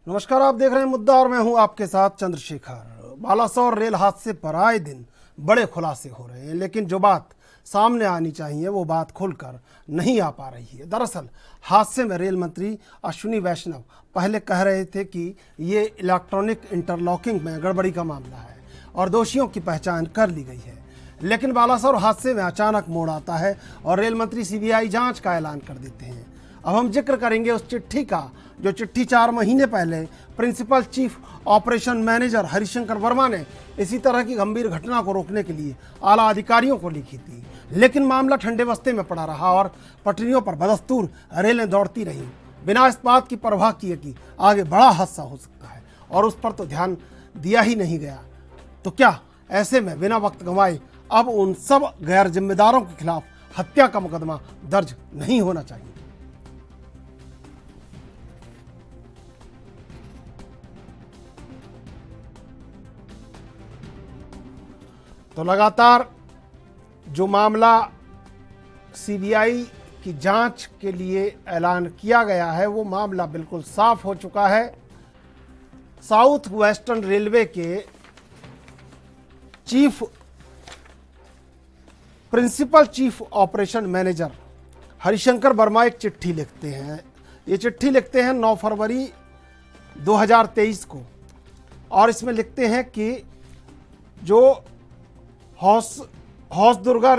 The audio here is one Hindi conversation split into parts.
नमस्कार, आप देख रहे हैं मुद्दा और मैं हूं आपके साथ चंद्रशेखर। बालासोर रेल हादसे पर आए दिन बड़े खुलासे हो रहे हैं, लेकिन जो बात सामने आनी चाहिए वो बात खुलकर नहीं आ पा रही है। दरअसल हादसे में रेल मंत्री अश्विनी वैष्णव पहले कह रहे थे कि ये इलेक्ट्रॉनिक इंटरलॉकिंग में गड़बड़ी का मामला है और दोषियों की पहचान कर ली गई है, लेकिन बालासोर हादसे में अचानक मोड़ आता है और रेल मंत्री सीबीआई जांच का ऐलान कर देते हैं। अब हम जिक्र करेंगे उस चिट्ठी का जो चिट्ठी 4 महीने पहले principal chief operation manager Harishankar Verma ने इसी तरह की गंभीर घटना को रोकने के लिए आला अधिकारियों को लिखी थी, लेकिन मामला ठंडे बस्ते में पड़ा रहा और पटरियों पर बदस्तूर रेलें दौड़ती रहीं बिना इस बात की परवाह किए कि आगे बड़ा हादसा हो सकता है, और उस पर तो ध्यान दिया ही नहीं गया। तो क्या ऐसे में बिना वक्त गंवाए अब उन सब गैर जिम्मेदारों के खिलाफ हत्या का मुकदमा दर्ज नहीं होना चाहिए? तो लगातार जो मामला सीबीआई की जांच के लिए ऐलान किया गया है वो मामला बिल्कुल साफ हो चुका है। साउथ वेस्टर्न रेलवे के principal chief operation manager Harishankar Verma एक चिट्ठी लिखते हैं। ये चिट्ठी लिखते हैं 9 फरवरी 2023 को, और इसमें लिखते हैं कि जो हौसदुर्गा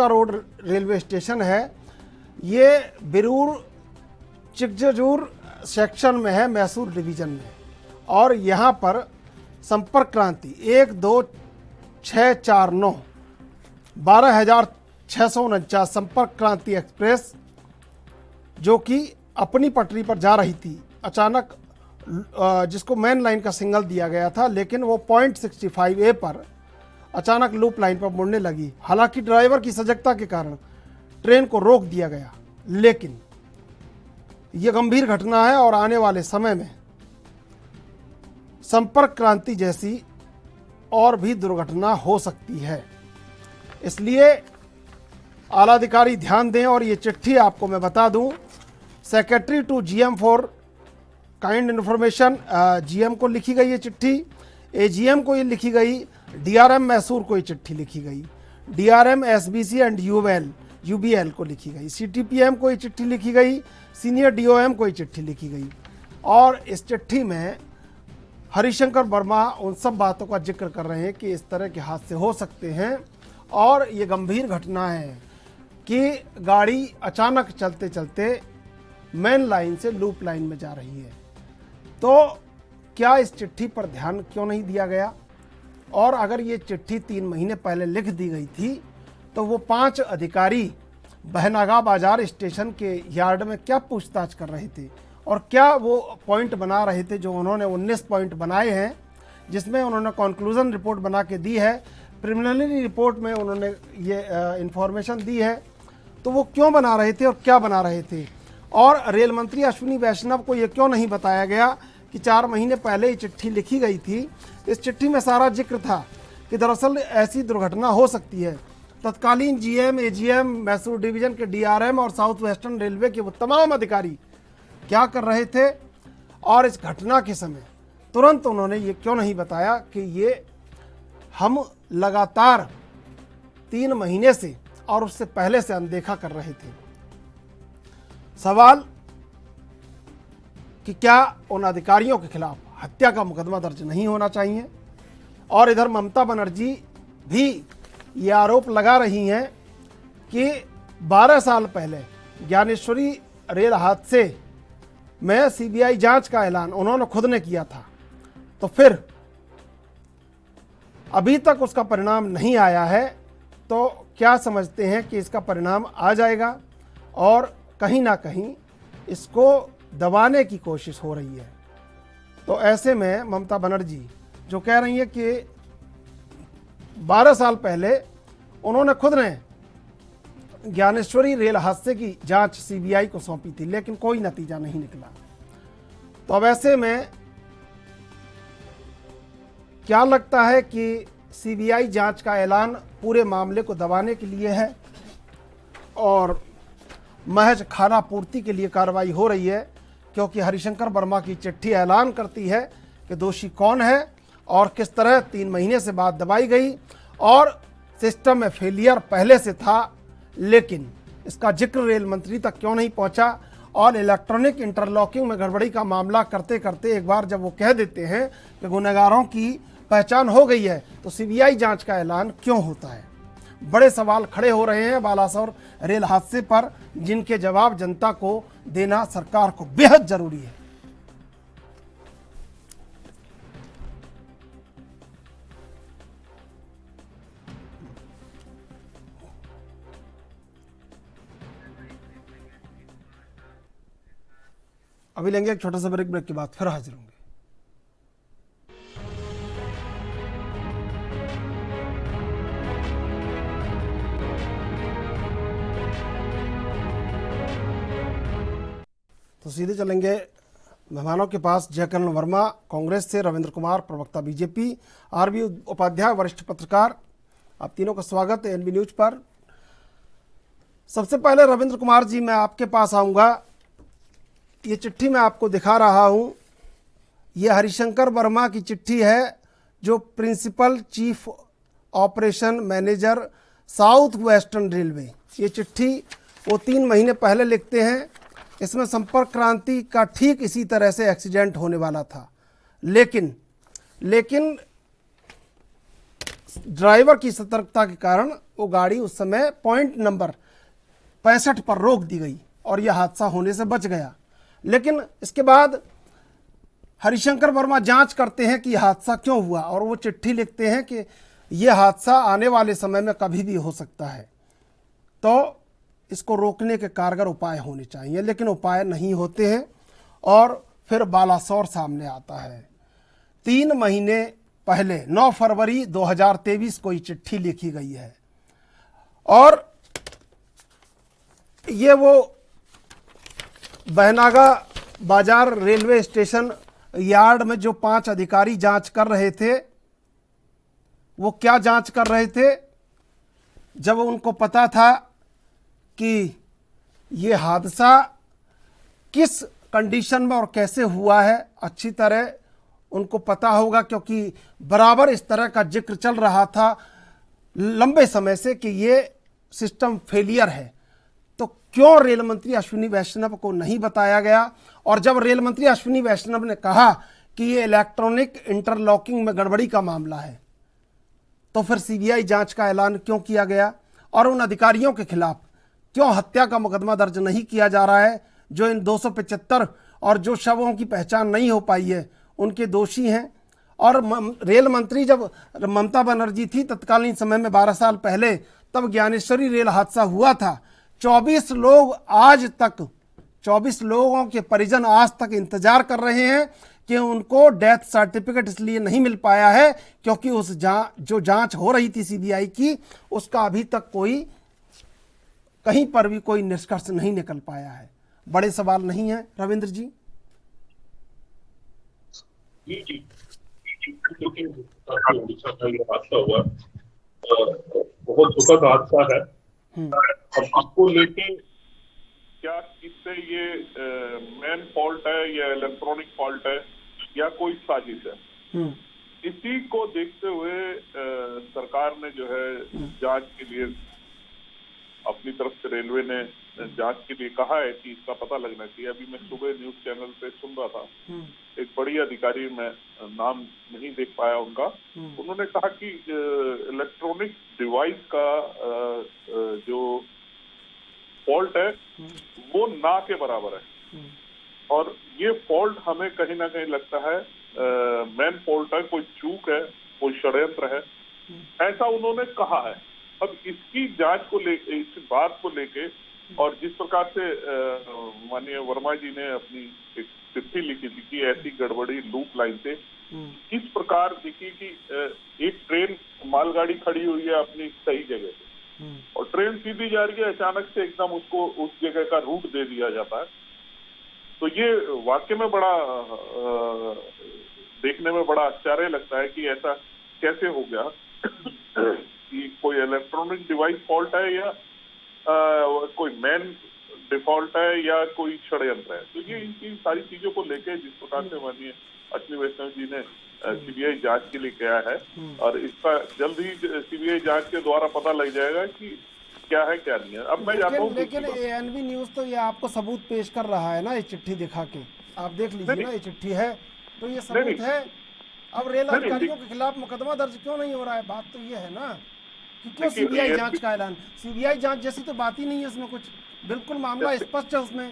रोड रेलवे स्टेशन है, ये बिरूर चिकजजूर सेक्शन में है, मैसूर डिवीज़न में, और यहाँ पर संपर्क क्रांति 12649 12,649 संपर्क क्रांति एक्सप्रेस जो कि अपनी पटरी पर जा रही थी, अचानक जिसको मेन लाइन का सिग्नल दिया गया था, लेकिन वो 0.65A पर अचानक लूप लाइन पर मुड़ने लगी। हालांकि ड्राइवर की सजगता के कारण ट्रेन को रोक दिया गया, लेकिन यह गंभीर घटना है और आने वाले समय में संपर्क क्रांति जैसी और भी दुर्घटना हो सकती है। इसलिए आला अधिकारी ध्यान दें। और ये चिट्ठी आपको मैं बता दूं, secretary to GM for kind information GM को लिखी गई ये चिट्ठी, एजीएम को ये लिखी गई, डीआरएम मैसूर को ये चिट्ठी लिखी गई, डीआरएम एसबीसी एंड यूबीएल को लिखी गई, सीटीपीएम को ये चिट्ठी लिखी गई, सीनियर डीओएम को ये चिट्ठी लिखी गई। और इस चिट्ठी में हरिशंकर वर्मा उन सब बातों का जिक्र कर रहे हैं कि इस तरह के हादसे हो सकते हैं और ये गंभीर घटना है कि गाड़ी अचानक चलते चलते मेन लाइन से लूप लाइन में जा रही है। तो क्या इस चिट्ठी पर ध्यान क्यों नहीं दिया गया? और अगर ये चिट्ठी 3 महीने पहले लिख दी गई थी तो वो 5 अधिकारी बहनागा बाजार स्टेशन के यार्ड में क्या पूछताछ कर रहे थे और क्या वो पॉइंट बना रहे थे जो उन्होंने 19 पॉइंट बनाए हैं, जिसमें उन्होंने कंक्लूजन रिपोर्ट बना के दी है, प्रिलिमिनरी रिपोर्ट में उन्होंने ये इंफॉर्मेशन दी है। तो वो क्यों बना रहे थे और क्या बना रहे थे? और रेल मंत्री अश्विनी वैष्णव को ये क्यों नहीं बताया गया कि 4 महीने पहले ये चिट्ठी लिखी गई थी? इस चिट्ठी में सारा जिक्र था कि दरअसल ऐसी दुर्घटना हो सकती है। तत्कालीन जीएम, एजीएम, मैसूर डिवीज़न के डीआरएम और साउथ वेस्टर्न रेलवे के वो तमाम अधिकारी क्या कर रहे थे, और इस घटना के समय तुरंत उन्होंने ये क्यों नहीं बताया कि ये हम लगातार 3 महीने से और उससे पहले से अनदेखा कर रहे थे। सवाल कि क्या उन अधिकारियों के खिलाफ हत्या का मुकदमा दर्ज नहीं होना चाहिए? और इधर ममता बनर्जी भी ये आरोप लगा रही हैं कि 12 साल पहले ज्ञानेश्वरी रेल हादसे में सीबीआई जांच का ऐलान उन्होंने खुद ने किया था, तो फिर अभी तक उसका परिणाम नहीं आया है। तो क्या समझते हैं कि इसका परिणाम आ जाएगा और कहीं ना कहीं इसको दबाने की कोशिश हो रही है? तो ऐसे में ममता बनर्जी जो कह रही है कि 12 साल पहले उन्होंने खुद ने ज्ञानेश्वरी रेल हादसे की जांच सीबीआई को सौंपी थी, लेकिन कोई नतीजा नहीं निकला। तो अब ऐसे में क्या लगता है कि सीबीआई जांच का ऐलान पूरे मामले को दबाने के लिए है और महज खाना पूर्ति के लिए कार्रवाई हो रही है, क्योंकि हरिशंकर वर्मा की चिट्ठी ऐलान करती है कि दोषी कौन है और किस तरह 3 महीने से बाद दबाई गई, और सिस्टम में फेलियर पहले से था, लेकिन इसका जिक्र रेल मंत्री तक क्यों नहीं पहुंचा। और इलेक्ट्रॉनिक इंटरलॉकिंग में गड़बड़ी का मामला करते करते एक बार जब वो कह देते हैं कि गुनहगारों की पहचान हो गई है, तो सीबीआई जांच का ऐलान क्यों होता है। बड़े सवाल खड़े हो रहे हैं बालासोर रेल हादसे पर, जिनके जवाब जनता को देना सरकार को बेहद जरूरी है। अभी लेंगे एक छोटा सा ब्रेक, ब्रेक के बाद फिर हाजिर होंगे। तो सीधे चलेंगे मेहमानों के पास। जयकरण वर्मा कांग्रेस से, रविंद्र कुमार प्रवक्ता बीजेपी, आरबी उपाध्याय वरिष्ठ पत्रकार, आप तीनों का स्वागत है एनबी न्यूज पर। सबसे पहले रविंद्र कुमार जी, मैं आपके पास आऊँगा। ये चिट्ठी मैं आपको दिखा रहा हूँ, ये हरिशंकर वर्मा की चिट्ठी है, जो principal chief operation manager south western railway. ये चिट्ठी वो 3 महीने पहले लिखते हैं। इसमें संपर्क क्रांति का ठीक इसी तरह से एक्सीडेंट होने वाला था, लेकिन ड्राइवर की सतर्कता के कारण वो गाड़ी उस समय पॉइंट नंबर 65 पर रोक दी गई और यह हादसा होने से बच गया। लेकिन इसके बाद हरिशंकर वर्मा जांच करते हैं कि यह हादसा क्यों हुआ, और वो चिट्ठी लिखते हैं कि यह हादसा आने वाले समय में कभी भी हो सकता है, तो इसको रोकने के कारगर उपाय होने चाहिए, लेकिन उपाय नहीं होते हैं। और फिर बालासोर सामने आता है। 3 महीने पहले 9 फरवरी 2023 को ये चिट्ठी लिखी गई है, और ये वो बहनागा बाजार रेलवे स्टेशन यार्ड में जो 5 अधिकारी जांच कर रहे थे, वो क्या जांच कर रहे थे, जब उनको पता था कि ये हादसा किस कंडीशन में और कैसे हुआ है, अच्छी तरह उनको पता होगा, क्योंकि बराबर इस तरह का जिक्र चल रहा था लंबे समय से कि ये सिस्टम फेलियर है। तो क्यों रेल मंत्री अश्विनी वैष्णव को नहीं बताया गया? और जब रेल मंत्री अश्विनी वैष्णव ने कहा कि ये इलेक्ट्रॉनिक इंटरलॉकिंग में गड़बड़ी का मामला है, तो फिर सीबीआई जांच का ऐलान क्यों किया गया? और उन अधिकारियों के खिलाफ क्यों हत्या का मुकदमा दर्ज नहीं किया जा रहा है, जो इन 275 और जो शवों की पहचान नहीं हो पाई है उनके दोषी हैं? और रेल मंत्री जब ममता बनर्जी थी तत्कालीन समय में 12 साल पहले, तब ज्ञानेश्वरी रेल हादसा हुआ था। 24 लोग आज तक, 24 लोगों के परिजन आज तक इंतजार कर रहे हैं कि उनको डेथ सर्टिफिकेट इसलिए नहीं मिल पाया है क्योंकि उस जो जांच हो रही थी सीबीआई की, उसका अभी तक कोई कहीं पर भी कोई निष्कर्ष नहीं निकल पाया है। बड़े सवाल नहीं है रविंद्र जी? जी उड़ीसा का ये हादसा हुआ, बहुत दुखद हादसा है। अब इसको लेके क्या इससे ये मैन फॉल्ट है या इलेक्ट्रॉनिक फॉल्ट है या कोई साजिश है, इसी को देखते हुए सरकार ने जो है जांच के लिए अपनी तरफ से रेलवे ने जांच के लिए कहा है कि इसका पता लगना चाहिए। अभी मैं सुबह न्यूज चैनल पे सुन रहा था, एक बड़ी अधिकारी, मैं नाम नहीं देख पाया उनका, उन्होंने कहा कि इलेक्ट्रॉनिक डिवाइस का जो फॉल्ट है वो ना के बराबर है, और ये फॉल्ट हमें कहीं ना कहीं लगता है मैन फॉल्ट है, कोई चूक है, कोई षड्यंत्र है, ऐसा उन्होंने कहा है। अब इसकी जांच को लेके, इस बात को लेके, और जिस प्रकार से माननीय वर्मा जी ने अपनी एक चिट्ठी लिखी थी कि ऐसी गड़बड़ी लूप लाइन से, इस प्रकार देखिए कि एक ट्रेन, मालगाड़ी खड़ी हुई है अपनी सही जगह पे और ट्रेन सीधी जा रही है, अचानक से एकदम उसको उस जगह का रूट दे दिया जाता है। तो ये वाकई में बड़ा देखने में बड़ा आश्चर्य लगता है कि ऐसा कैसे हो गया कि कोई इलेक्ट्रॉनिक डिवाइस फॉल्ट है या कोई मैन डिफॉल्ट है या कोई षड्यंत्र है। तो ये इनकी सारी चीजों को लेके जिस प्रकार से माननीय अश्विनी वैष्णव जी ने सीबीआई जांच के लिए किया है, और इसका जल्द ही सीबीआई जांच के द्वारा पता लग जाएगा कि क्या है क्या नहीं है। अब मैं जाता हूँ, लेकिन एएनबी न्यूज तो ये आपको सबूत पेश कर रहा है ना, ये चिट्ठी दिखा के आप देख लीजिए ना, ये चिट्ठी है तो ये सबूत है। अब रेल अधिकारियों के खिलाफ मुकदमा दर्ज क्यों नहीं हो रहा है, बात तो ये है ना कि क्यों सीबीआई जांच का ऐलान। सीबीआई जांच जैसी तो बात ही नहीं है इसमें कुछ, बिल्कुल मामला स्पष्ट है उसमें।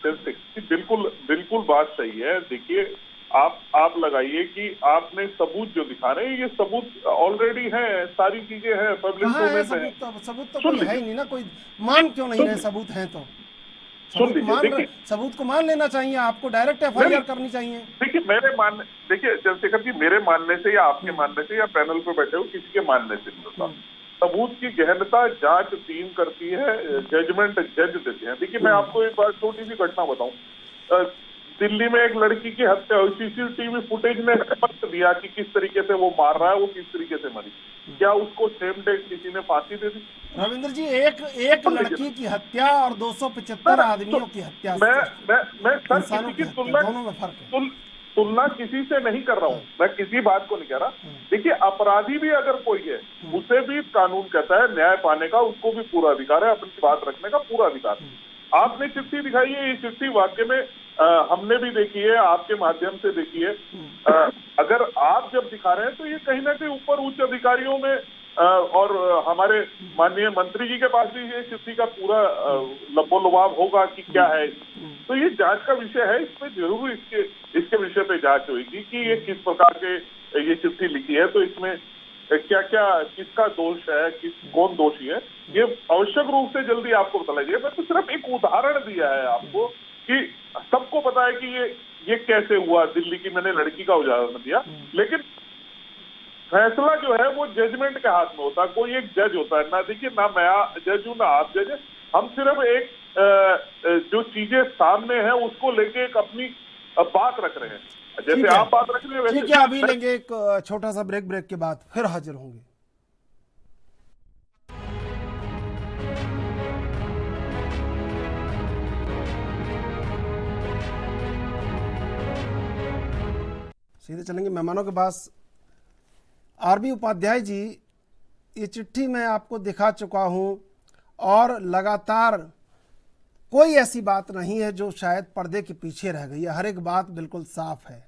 बिल्कुल बिल्कुल बात सही है। देखिए आप लगाइए कि आपने सबूत जो दिखा रहे हैं, ये सबूत ऑलरेडी है, सारी चीजें हैं, पब्लिक डोमेन में है। सबूत तो कोई है ही नहीं ना, कोई मान क्यों नहीं रहे सबूत हैं तो। सबूत को मान लेना चाहिए, आपको डायरेक्ट एफआईआर करनी चाहिए। देखिए देखिए चंद्रशेखर जी, मेरे मानने से या आपके मानने से या पैनल पे बैठे हो किसी के मानने से नहीं होता। सबूत की गहनता जांच टीम करती है, जजमेंट जज देते हैं। देखिए मैं आपको एक बार छोटी सी घटना बताऊं। दिल्ली में एक लड़की की हत्या हुई, सीसीटीवी फुटेज ने स्पष्ट दिया कि किस तरीके से वो मार रहा है, वो किस तरीके से मरी। क्या उसको सेम डे किसी ने फांसी दे दी? रविंद्र जी, एक लड़की की हत्या और 275 आदमियों की हत्या, मैं सर किसी की तुलना किसी से नहीं कर रहा हूँ, मैं किसी बात को नहीं कह रहा। देखिए अपराधी भी अगर कोई है, उसे भी कानून कहता है न्याय पाने का, उसको भी पूरा अधिकार है, अपनी बात रखने का पूरा अधिकार। आपने चिट्ठी दिखाई है, ये चिट्ठी वाकई में हमने भी देखी है, आपके माध्यम से देखी है। अगर आप जब दिखा रहे हैं तो ये कहीं ना कहीं ऊपर उच्च अधिकारियों में और हमारे माननीय मंत्री जी के पास भी ये चिट्ठी का पूरा लबोलुभाव होगा कि क्या है। तो ये जांच का विषय है, इसमें जरूर इसके विषय पे जांच होगी कि ये किस प्रकार के ये चिट्ठी लिखी है, तो इसमें क्या क्या किसका दोष है, कौन दोषी है, ये आवश्यक रूप से जल्दी आपको पता लगेगा। मैं तो सिर्फ एक उदाहरण दिया है आपको कि सबको पता है कि ये कैसे हुआ, दिल्ली की मैंने लड़की का उदाहरण दिया, लेकिन फैसला जो है वो जजमेंट के हाथ में होता है, कोई एक जज होता है ना। देखिए ना मैं जज हूं ना आप जज है, हम सिर्फ एक जो चीजें सामने है उसको लेके एक अपनी बात रख रहे हैं, जैसे आप बात रख रहे हैं वैसे। ठीक है, अभी लेंगे एक छोटा सा ब्रेक के बाद फिर हाजिर होंगे। सीधे चलेंगे मेहमानों के पास। आरबी उपाध्याय जी, ये चिट्ठी मैं आपको दिखा चुका हूं और लगातार कोई ऐसी बात नहीं है जो शायद पर्दे के पीछे रह गई है, हर एक बात बिल्कुल साफ है।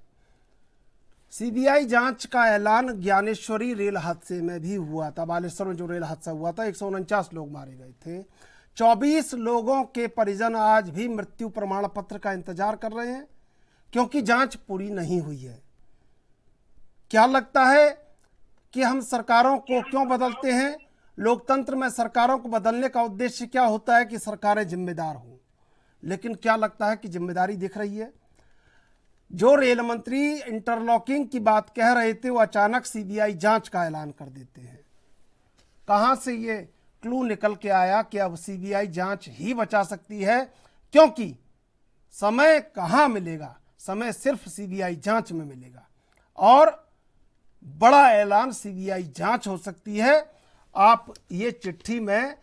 सीबीआई जांच का ऐलान ज्ञानेश्वरी रेल हादसे में भी हुआ था, बालेश्वर में जो रेल हादसा हुआ था, 149 लोग मारे गए थे। 24 लोगों के परिजन आज भी मृत्यु प्रमाण पत्र का इंतजार कर रहे हैं क्योंकि जांच पूरी नहीं हुई है। क्या लगता है कि हम सरकारों को क्यों बदलते हैं? लोकतंत्र में सरकारों को बदलने का उद्देश्य क्या होता है कि सरकारें जिम्मेदार हों, लेकिन क्या लगता है कि जिम्मेदारी दिख रही है? जो रेल मंत्री इंटरलॉकिंग की बात कह रहे थे वो अचानक सीबीआई जांच का ऐलान कर देते हैं। कहां से ये क्लू निकल के आया कि अब सीबीआई जांच ही बचा सकती है? क्योंकि समय कहां मिलेगा, समय सिर्फ सीबीआई जांच में मिलेगा और बड़ा ऐलान सीबीआई जांच हो सकती है। आप ये चिट्ठी में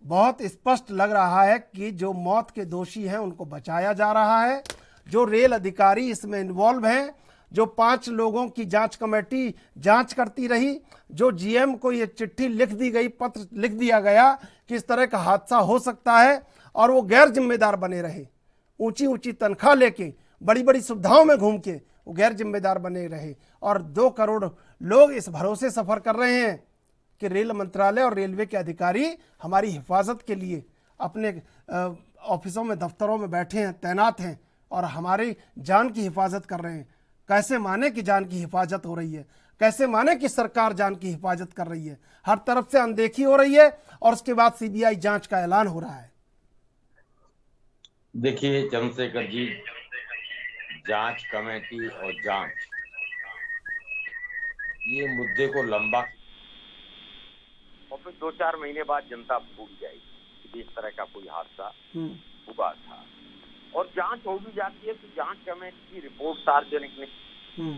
बहुत स्पष्ट लग रहा है कि जो मौत के दोषी हैं उनको बचाया जा रहा है, जो रेल अधिकारी इसमें इन्वॉल्व हैं, जो 5 लोगों की जांच कमेटी जांच करती रही, जो जीएम को ये चिट्ठी लिख दी गई, पत्र लिख दिया गया कि इस तरह का हादसा हो सकता है और वो गैर जिम्मेदार बने रहे, ऊंची ऊंची तनख्वाह लेके बड़ी बड़ी सुविधाओं में घूम के वो गैर जिम्मेदार बने रहे और 2 करोड़ लोग इस भरोसे सफर कर रहे हैं कि रेल मंत्रालय और रेलवे के अधिकारी हमारी हिफाजत के लिए अपने ऑफिसों में, दफ्तरों में बैठे हैं, तैनात हैं और हमारी जान की हिफाजत कर रहे हैं। कैसे माने कि जान की हिफाजत हो रही है? कैसे माने कि सरकार जान की हिफाजत कर रही है? हर तरफ से अनदेखी हो रही है और उसके बाद सीबीआई जांच का ऐलान हो रहा है। देखिए चंद्रशेखर जी, जांच कमेटी और जांच, ये मुद्दे को लंबा और फिर 2-4 महीने बाद जनता भूल जाएगी कि इस तरह का कोई हादसा हुआ था। और जांच हो भी जाती है तो जांच कमेटी की रिपोर्ट सार्वजनिक नहीं,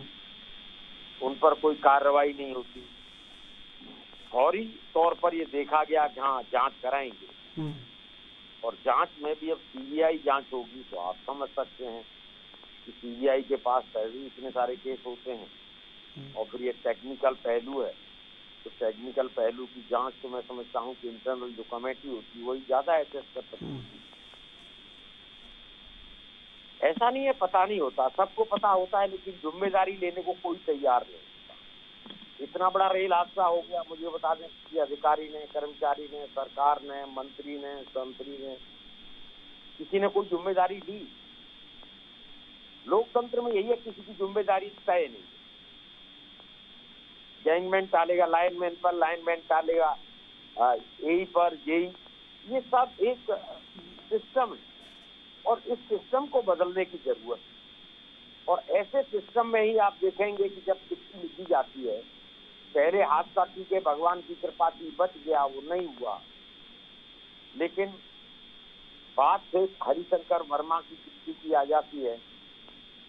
उन पर कोई कार्रवाई नहीं होती। फौरी तौर पर ये देखा गया कि हाँ जांच कराएंगे, और जांच में भी अब सीबीआई जांच होगी तो आप समझ सकते हैं कि सीबीआई के पास पहले ही इतने सारे केस होते हैं और फिर ये टेक्निकल पहलू है, तो टेक्निकल पहलू की जांच तो मैं समझता हूँ कि इंटरनल जो कमेटी होती है वही ज्यादा एसेस कर सकती है। ऐसा नहीं है पता नहीं होता, सबको पता होता है, लेकिन जिम्मेदारी लेने को कोई तैयार नहीं होता। इतना बड़ा रेल हादसा हो गया, मुझे बता दें कि अधिकारी ने, कर्मचारी ने, सरकार ने, मंत्री ने, संतरी ने, किसी ने कोई जिम्मेदारी ली? लोकतंत्र में यही है, किसी की जिम्मेदारी तय नहीं। गैंगमैन टालेगा लाइनमैन पर, लाइनमैन टालेगा एई पर, जेई, ये सब एक सिस्टम है और इस सिस्टम को बदलने की जरूरत है। और ऐसे सिस्टम में ही आप देखेंगे कि जब चिट्ठी लिखी जाती है, पहले हादसा ठीक है, भगवान की कृपा थी, बच गया, वो नहीं हुआ, लेकिन बात से हरिशंकर वर्मा की चिट्ठी की आ जाती है,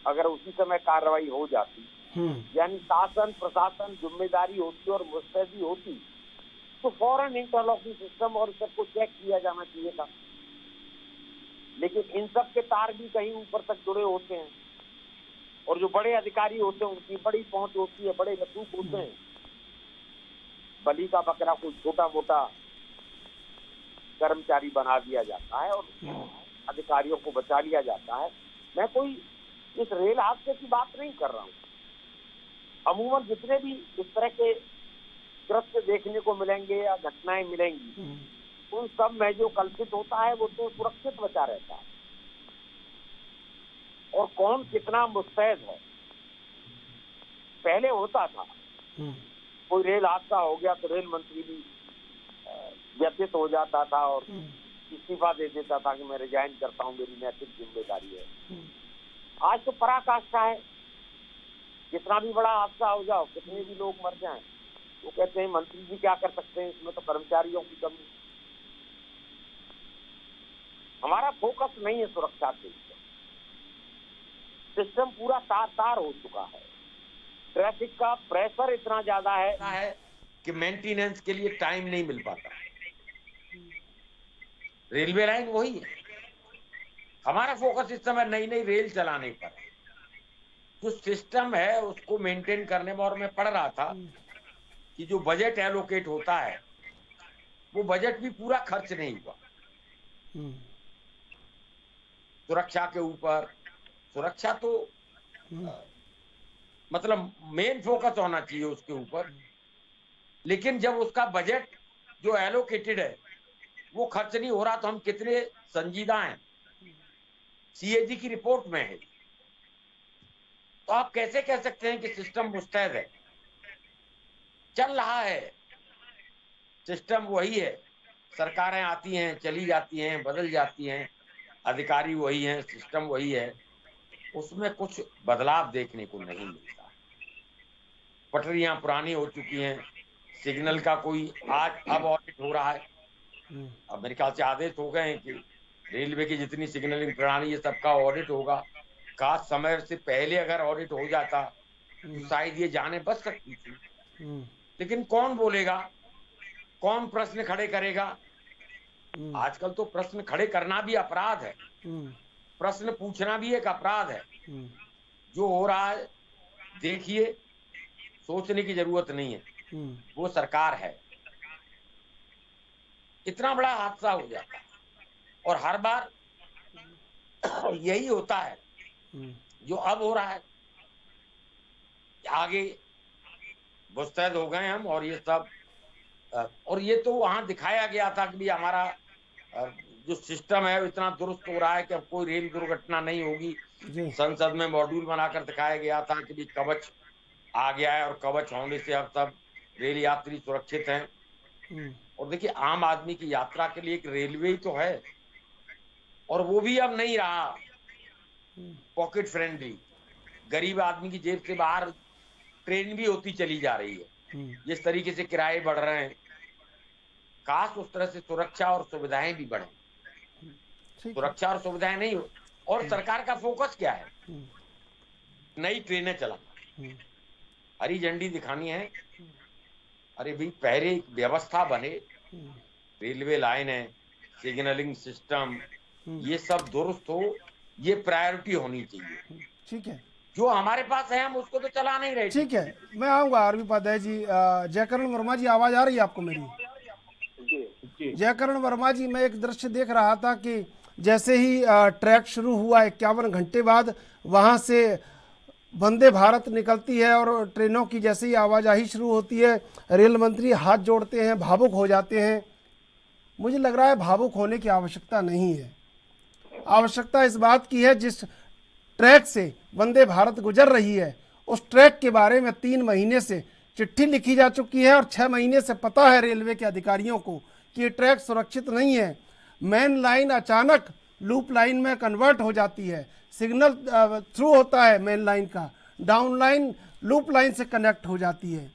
अगर उसी समय कार्रवाई हो जाती, यानी शासन प्रशासन जिम्मेदारी होती और मुस्तैदी होती, तो फौरन इंटरलॉकिंग सिस्टम और सबको चेक किया जाना चाहिए था। लेकिन इन सब के तार भी कहीं ऊपर तक जुड़े होते हैं और जो बड़े अधिकारी होते हैं उनकी बड़ी पहुंच होती है, बड़े नसूक होते हैं। बलि का बकरा कोई छोटा मोटा कर्मचारी बना दिया जाता है और अधिकारियों को बचा लिया जाता है। मैं कोई इस रेल हादसे की बात नहीं कर रहा हूँ। अमूमन जितने भी इस तरह के कृत्य देखने को मिलेंगे या घटनाएं मिलेंगी, उन सब में जो कल्पित होता है वो तो सुरक्षित बचा रहता है। और कौन कितना मुस्तैद है, पहले होता था, कोई रेल हादसा हो गया तो रेल मंत्री भी व्यथित हो जाता था और इस्तीफा दे देता था कि मैं रिजाइन करता हूँ, मेरी नैतिक जिम्मेदारी है। आज तो पराकाष्ठा है, कितना भी बड़ा हादसा हो जाओ, कितने भी लोग मर जाएं, वो कहते हैं मंत्री जी क्या कर सकते हैं, इसमें तो कर्मचारियों की कमी। हमारा फोकस नहीं है सुरक्षा के ऊपर, सिस्टम पूरा तार हो चुका है। ट्रैफिक का प्रेशर इतना ज्यादा है कि मेंटेनेंस के लिए टाइम नहीं मिल पाता। रेलवे लाइन वही है, हमारा फोकस इस समय नई नई रेल चलाने पर है। जो सिस्टम है उसको मेंटेन करने में, और मैं पढ़ रहा था कि जो बजट एलोकेट होता है वो बजट भी पूरा खर्च नहीं हुआ सुरक्षा के ऊपर। सुरक्षा तो मतलब मेन फोकस होना चाहिए उसके ऊपर, लेकिन जब उसका बजट जो एलोकेटेड है वो खर्च नहीं हो रहा तो हम कितने संजीदा हैं। सीएजी की रिपोर्ट में है। तो आप कैसे कह सकते हैं कि सिस्टम मुस्तैद है? चल रहा है, सिस्टम वही है, सरकारें आती हैं चली जाती हैं, बदल जाती हैं, अधिकारी वही हैं, सिस्टम वही है, उसमें कुछ बदलाव देखने को नहीं मिलता। पटरियां पुरानी हो चुकी हैं, सिग्नल का कोई आज अब ऑडिट हो रहा है, अब मेरे ख्याल से आदेश हो गए हैं कि रेलवे की जितनी सिग्नलिंग प्रणाली ये सबका ऑडिट होगा। खास समय से पहले अगर ऑडिट हो जाता तो शायद ये जाने बच सकती थी, लेकिन कौन बोलेगा, कौन प्रश्न खड़े करेगा? आजकल तो प्रश्न खड़े करना भी अपराध है, प्रश्न पूछना भी एक अपराध है। जो हो रहा है देखिए, सोचने की जरूरत नहीं है, वो सरकार है। इतना बड़ा हादसा हो जाता है और हर बार यही होता है जो अब हो रहा है। आगे मुस्तैद हो गए हम और ये सब, और ये तो वहां दिखाया गया था कि हमारा जो सिस्टम है इतना दुरुस्त हो रहा है कि अब कोई रेल दुर्घटना नहीं होगी। संसद में मॉड्यूल बनाकर दिखाया गया था कि कवच आ गया है और कवच होने से अब सब रेल यात्री सुरक्षित हैं। और देखिए, आम आदमी की यात्रा के लिए एक रेलवे ही तो है, और वो भी अब नहीं रहा पॉकेट फ्रेंडली। गरीब आदमी की जेब से बाहर ट्रेन भी होती चली जा रही है। जिस तरीके से किराए बढ़ रहे हैं, काश उस तरह से सुरक्षा और सुविधाएं भी बढ़े। सुरक्षा और सुविधाएं नहीं हो, और सरकार का फोकस क्या है? नई ट्रेनें चलाना, हरी झंडी दिखानी है। अरे भाई, पहले एक व्यवस्था बने, रेलवे लाइन है, सिग्नलिंग सिस्टम, ये सब दुरुस्त हो, ये प्रायोरिटी होनी चाहिए। ठीक है, जो हमारे पास है हम उसको तो चला नहीं रहे। ठीक है, मैं आऊंगा आरवी उपाध्याय जी। जयकरण वर्मा जी, आवाज आ रही है आपको मेरी? जयकरण वर्मा जी, मैं एक दृश्य देख रहा था कि जैसे ही ट्रैक शुरू हुआ 51 घंटे बाद वहां से वंदे भारत निकलती है और ट्रेनों की जैसे ही आवाजाही शुरू होती है, रेल मंत्री हाथ जोड़ते हैं, भावुक हो जाते हैं। मुझे लग रहा है भावुक होने की आवश्यकता नहीं है। आवश्यकता इस बात की है, जिस ट्रैक से वंदे भारत गुजर रही है उस ट्रैक के बारे में 3 महीने से चिट्ठी लिखी जा चुकी है और 6 महीने से पता है रेलवे के अधिकारियों को कि ये ट्रैक सुरक्षित नहीं है। मेन लाइन अचानक लूप लाइन में कन्वर्ट हो जाती है, सिग्नल थ्रू होता है मेन लाइन का, डाउन लाइन लूप लाइन से कनेक्ट हो जाती है।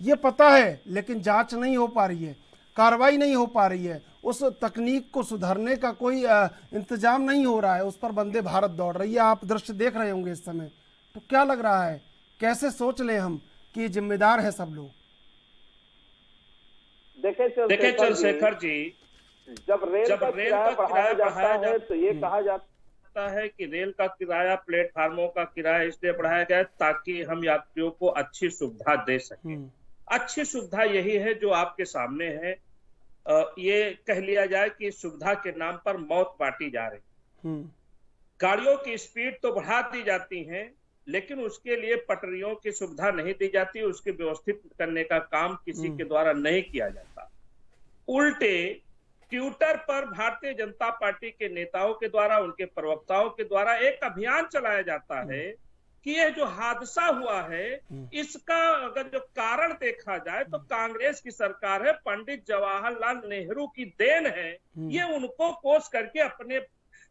ये पता है, लेकिन जांच नहीं हो पा रही है, कार्रवाई नहीं हो पा रही है, उस तकनीक को सुधारने का कोई इंतजाम नहीं हो रहा है, उस पर वंदे भारत दौड़ रही है। आप दृश्य देख रहे होंगे इस समय, तो क्या लग रहा है, कैसे सोच लें हम कि जिम्मेदार है सब लोग? देखें चंद्रशेखर जी, जब रेल का किराया बढ़ाया जाता है तो ये कहा जाता है कि रेल का किराया, प्लेटफार्मों का किराया इसलिए बढ़ाया गया ताकि हम यात्रियों को अच्छी सुविधा दे सकें। अच्छी सुविधा यही है जो आपके सामने है। ये कह लिया जाए कि सुविधा के नाम पर मौत बांटी जा रही। गाड़ियों की स्पीड तो बढ़ा दी जाती है, लेकिन उसके लिए पटरियों की सुविधा नहीं दी जाती, उसके व्यवस्थित करने का काम किसी के द्वारा नहीं किया जाता। उल्टे ट्विटर पर भारतीय जनता पार्टी के नेताओं के द्वारा, उनके प्रवक्ताओं के द्वारा एक अभियान चलाया जाता है कि यह जो हादसा हुआ है इसका अगर जो कारण देखा जाए तो कांग्रेस की सरकार है, पंडित जवाहरलाल नेहरू की देन है। ये उनको कोस करके अपने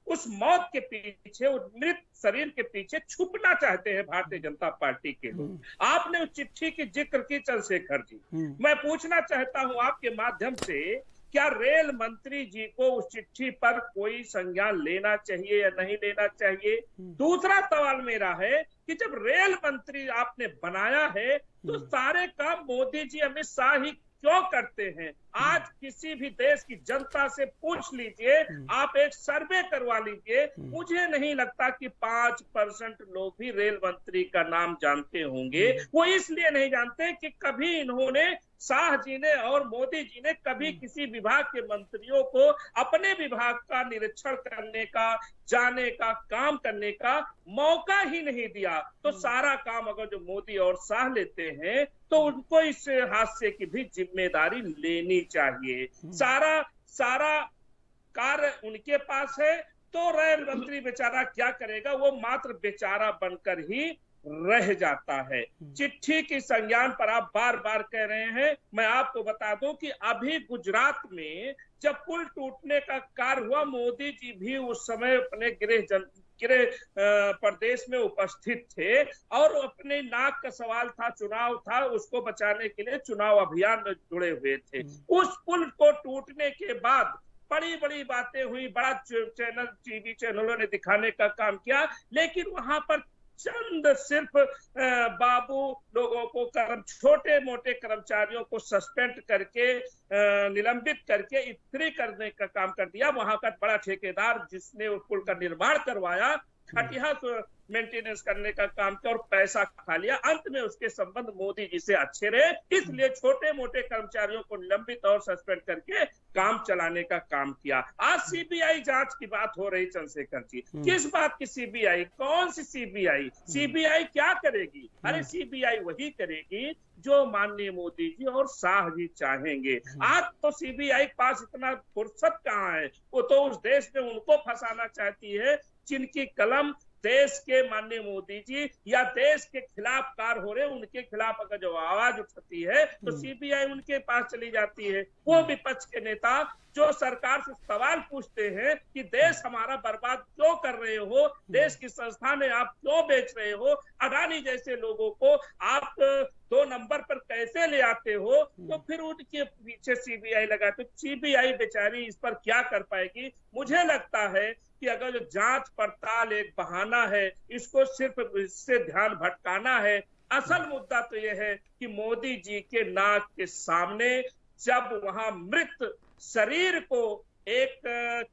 उस मौत के पीछे, उस मृत शरीर के पीछे छुपना चाहते हैं भारतीय जनता पार्टी के लोग। आपने उस चिट्ठी की जिक्र की चंद्रशेखर जी, मैं पूछना चाहता हूं आपके माध्यम से, क्या रेल मंत्री जी को उस चिट्ठी पर कोई संज्ञान लेना चाहिए या नहीं लेना चाहिए? दूसरा सवाल मेरा है कि जब रेल मंत्री आपने बनाया है तो सारे काम मोदी जी, अमित शाह ही क्यों करते हैं? आज किसी भी देश की जनता से पूछ लीजिए, आप एक सर्वे करवा लीजिए, मुझे नहीं लगता कि 5% लोग भी रेल मंत्री का नाम जानते होंगे। वो इसलिए नहीं जानते कि कभी इन्होंने, शाह जी ने और मोदी जी ने कभी किसी विभाग के मंत्रियों को अपने विभाग का निरीक्षण करने का, जाने का, काम करने का मौका ही नहीं दिया। तो सारा काम अगर जो मोदी और शाह लेते हैं तो उनको इस हादसे की भी जिम्मेदारी लेनी चाहिए। सारा कार्य उनके पास है, तो रेल मंत्री बेचारा क्या करेगा? वो मात्र बेचारा बनकर ही रह जाता है। चिट्ठी की संज्ञान पर आप बार बार कह रहे हैं। मैं आपको बता दूं कि अभी गुजरात में जब पुल टूटने का कार्य हुआ, मोदी जी भी उस समय अपने गृह प्रदेश में उपस्थित थे और अपने नाक का सवाल था, चुनाव था, उसको बचाने के लिए चुनाव अभियान में जुड़े हुए थे। उस पुल को टूटने के बाद बड़ी बड़ी बातें हुई, बड़ा चैनल, टीवी चैनलों ने दिखाने का काम किया, लेकिन वहां पर चंद सिर्फ बाबू लोगों को, छोटे मोटे कर्मचारियों को सस्पेंड करके, निलंबित करके इस्त्री करने का काम कर दिया। वहां का बड़ा ठेकेदार जिसने उस पुल का निर्माण करवाया, खटिया मेंटेनेंस करने का काम किया और पैसा खा लिया। अंत में उसके संबंध मोदी जी से अच्छे रहे, इसलिए छोटे मोटे कर्मचारियों को निलंबित और सस्पेंड करके काम चलाने का काम किया। आज सीबीआई जांच की बात हो रही चंद्रशेखर जी, किस बात की सीबीआई? कौन सी सीबीआई? सीबीआई क्या करेगी? अरे सीबीआई वही करेगी जो माननीय मोदी जी और शाह जी चाहेंगे। आज तो सीबीआई के पास इतना फुर्सत कहाँ है? वो तो उस देश में उनको फंसाना चाहती है जिनकी कलम देश के माननीय मोदी जी या देश के खिलाफ कार्य हो रहे, उनके खिलाफ अगर जो आवाज उठती है तो सीबीआई उनके पास चली जाती है। वो विपक्ष के नेता जो सरकार से सवाल पूछते हैं कि देश हमारा बर्बाद क्यों कर रहे हो, देश की संस्थानें आप क्यों बेच रहे हो, अडानी जैसे लोगों को आप 2 नंबर पर कैसे ले आते हो, तो फिर उनके पीछे सीबीआई लगाते। सीबीआई बेचारी इस पर क्या कर पाएगी? मुझे लगता है कि अगर जो जांच पड़ताल एक बहाना है, इसको सिर्फ इससे ध्यान भटकाना है। असल मुद्दा तो यह है कि मोदी जी के नाक के सामने जब वहां मृत शरीर को एक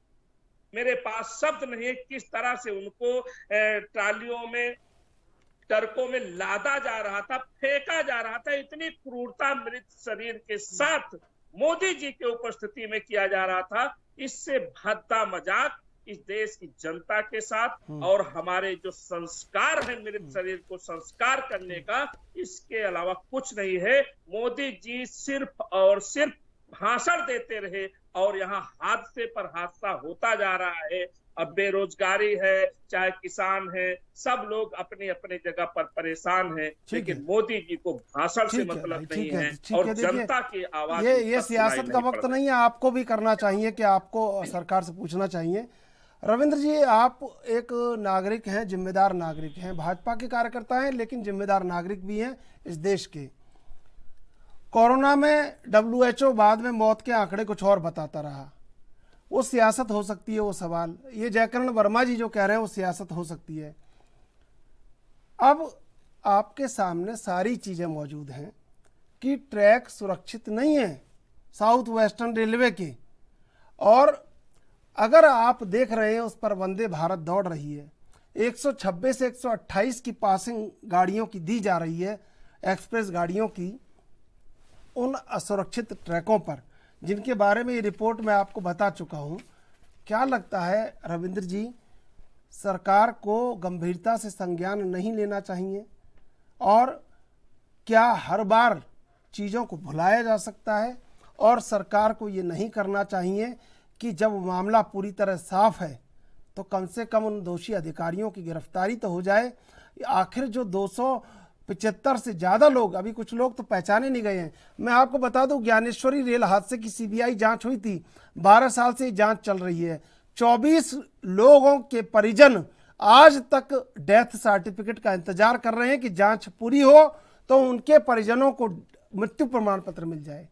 मेरे पास शब्द नहीं है किस तरह से उनको ट्रालियों में, ट्रकों में लादा जा रहा था, फेंका जा रहा था। इतनी क्रूरता मृत शरीर के साथ मोदी जी की उपस्थिति में किया जा रहा था। इससे भद्दा मजाक इस देश की जनता के साथ और हमारे जो संस्कार है मृत शरीर को संस्कार करने का, इसके अलावा कुछ नहीं है। मोदी जी सिर्फ और सिर्फ भाषण देते रहे और यहाँ हादसे पर हादसा होता जा रहा है। अब बेरोजगारी है, चाहे किसान है, सब लोग अपनी अपनी जगह पर परेशान हैं, लेकिन मोदी जी को भाषण से मतलब नहीं है और जनता की आवाज। ये सियासत का वक्त नहीं है, आपको भी करना चाहिए कि आपको सरकार से पूछना चाहिए। रविंद्र जी, आप एक नागरिक हैं, जिम्मेदार नागरिक हैं, भाजपा के कार्यकर्ता हैं लेकिन जिम्मेदार नागरिक भी हैं इस देश के। कोरोना में WHO बाद में मौत के आंकड़े कुछ और बताता रहा। वो सियासत हो सकती है, वो सवाल, ये जयकरण वर्मा जी जो कह रहे हैं वो सियासत हो सकती है। अब आपके सामने सारी चीज़ें मौजूद हैं कि ट्रैक सुरक्षित नहीं है साउथ वेस्टर्न रेलवे के, और अगर आप देख रहे हैं उस पर वंदे भारत दौड़ रही है, 126 से 128 की पासिंग गाड़ियों की दी जा रही है, एक्सप्रेस गाड़ियों की, उन असुरक्षित ट्रैकों पर जिनके बारे में ये रिपोर्ट मैं आपको बता चुका हूँ। क्या लगता है रविंद्र जी, सरकार को गंभीरता से संज्ञान नहीं लेना चाहिए और क्या हर बार चीज़ों को भुलाया जा सकता है, और सरकार को ये नहीं करना चाहिए कि जब मामला पूरी तरह साफ है तो कम से कम उन दोषी अधिकारियों की गिरफ्तारी तो हो जाए। आखिर जो 275 से ज़्यादा लोग, अभी कुछ लोग तो पहचाने नहीं गए हैं। मैं आपको बता दूं, ज्ञानेश्वरी रेल हादसे की CBI जांच हुई थी, 12 साल से जांच चल रही है। 24 लोगों के परिजन आज तक डेथ सर्टिफिकेट का इंतजार कर रहे हैं कि जांच पूरी हो तो उनके परिजनों को मृत्यु प्रमाण पत्र मिल जाए।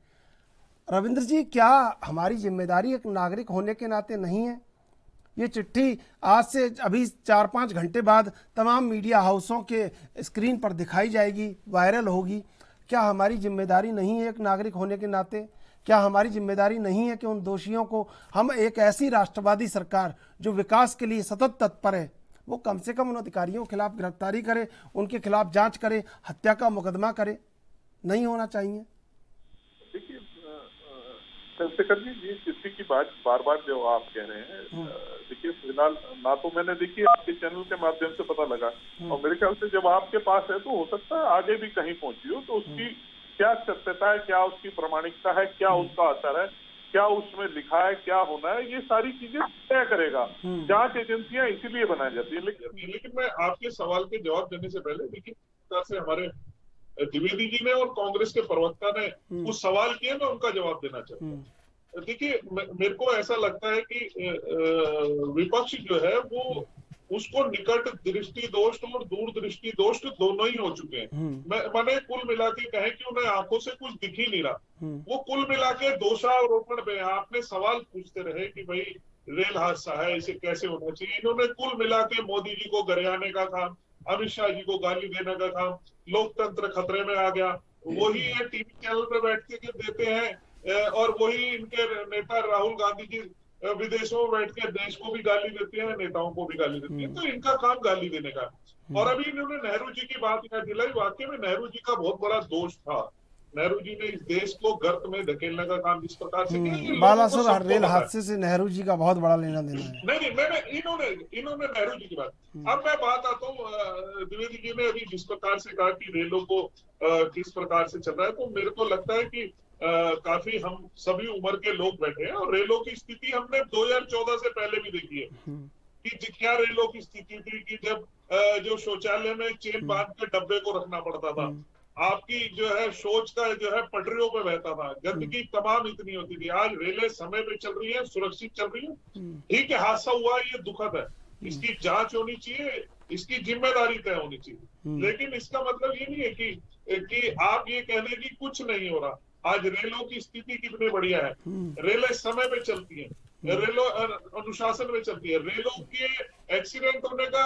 रविंद्र जी, क्या हमारी जिम्मेदारी एक नागरिक होने के नाते नहीं है? ये चिट्ठी आज से अभी 4-5 घंटे बाद तमाम मीडिया हाउसों के स्क्रीन पर दिखाई जाएगी, वायरल होगी। क्या हमारी जिम्मेदारी नहीं है एक नागरिक होने के नाते? क्या हमारी जिम्मेदारी नहीं है कि उन दोषियों को हम, एक ऐसी राष्ट्रवादी सरकार जो विकास के लिए सतत तत्पर है, वो कम से कम उन अधिकारियों के खिलाफ गिरफ्तारी करे, उनके खिलाफ जांच करे, हत्या का मुकदमा करे? नहीं होना चाहिए? देखिए चंद्रशेखर जी, जिस चिट्ठी की बात बार बार जो आप कह रहे हैं, देखिए फिलहाल ना तो मैंने, देखिए आपके चैनल के माध्यम से पता लगा, और मेरे ख्याल से जब आपके पास है तो हो सकता है आगे भी कहीं पहुंची हो, तो उसकी क्या सत्यता है, क्या उसकी प्रामाणिकता है, क्या उसका असर है, क्या उसमें लिखा है, क्या होना है, ये सारी चीजें तय करेगा। जांच एजेंसियां इसीलिए बनाई जाती है। लेकिन मैं आपके सवाल के जवाब देने से पहले, देखिए से हमारे द्विवेदी जी ने और कांग्रेस के प्रवक्ता ने कुछ सवाल किए, मैं उनका जवाब देना चाहता हूँ। देखिए मेरे को ऐसा लगता है कि विपक्ष जो है वो, उसको निकट दृष्टि दोष और दूरदृष्टि दोष दोनों ही हो चुके हैं। मैंने कुल मिला के कहे कि उन्हें आंखों से कुछ दिख ही नहीं रहा, वो कुल मिला के दोषारोपण पे आपने सवाल पूछते रहे कि भाई रेल हादसा है, इसे कैसे होना चाहिए। इन्होंने कुल मिला के मोदी जी को गरियाने का काम, अमित शाह जी को गाली देने का काम, लोकतंत्र खतरे में आ गया, वही ये टीवी चैनल पे बैठ के देते हैं, और वही इनके नेता राहुल गांधी जी विदेशों में बैठ के देश को भी गाली देते हैं, नेताओं को भी गाली देते हैं। तो इनका काम गाली देने का। और अभी इन्होंने नेहरू जी की बात याद दिलाई, वाकई में नेहरू जी का बहुत बड़ा दोष था। नेहरू जी ने इस देश को गर्त में धकेलने का काम जिस प्रकार से किया, बालासोर रेल हादसे से नेहरू जी का बहुत बड़ा लेना देना है। नहीं, मैंने इन्होंने नेहरू जी की बात। अब मैं बात आता हूँ, द्विवेदी जी ने अभी जिस प्रकार से कहा कि रेलों को किस प्रकार से चल रहा है, तो मेरे को लगता है कि काफी हम सभी उम्र के लोग बैठे हैं, और रेलों की स्थिति हमने 2014 से पहले भी देखी है कि क्या रेलों की स्थिति थी कि जब जो शौचालय में चेन बांध के डब्बे को रखना पड़ता था, आपकी जो है शौच का जो है पटरियों पे बहता था, गंदगी तमाम इतनी होती थी। आज रेलें समय पे चल रही है, सुरक्षित चल रही है। ठीक है, हादसा हुआ, ये दुखद है, इसकी जांच होनी चाहिए, इसकी जिम्मेदारी तय होनी चाहिए। लेकिन इसका मतलब ये नहीं है कि आप ये कह लें कि कुछ नहीं हो रहा। आज रेलों की स्थिति कितनी बढ़िया है, रेलें समय पे चलती हैं, रेलों अनुशासन में चलती है, रेलों के एक्सीडेंट होने का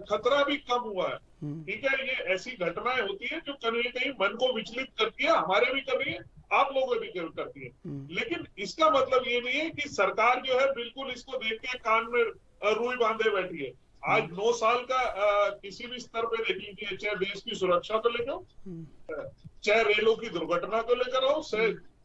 खतरा भी कम हुआ है। ठीक है, ये ऐसी घटनाएं होती है जो कहीं न कहीं मन को विचलित करती है, हमारे भी कर रही है आप लोगों भी करती है। लेकिन इसका मतलब ये नहीं है कि सरकार जो है बिल्कुल इसको देख के कान में रुई बांधे बैठी है। आज 9 साल का किसी भी स्तर पे देख लीजिए, चाहे देश की सुरक्षा को लेकर हो, चाहे रेलों की दुर्घटना को लेकर हो,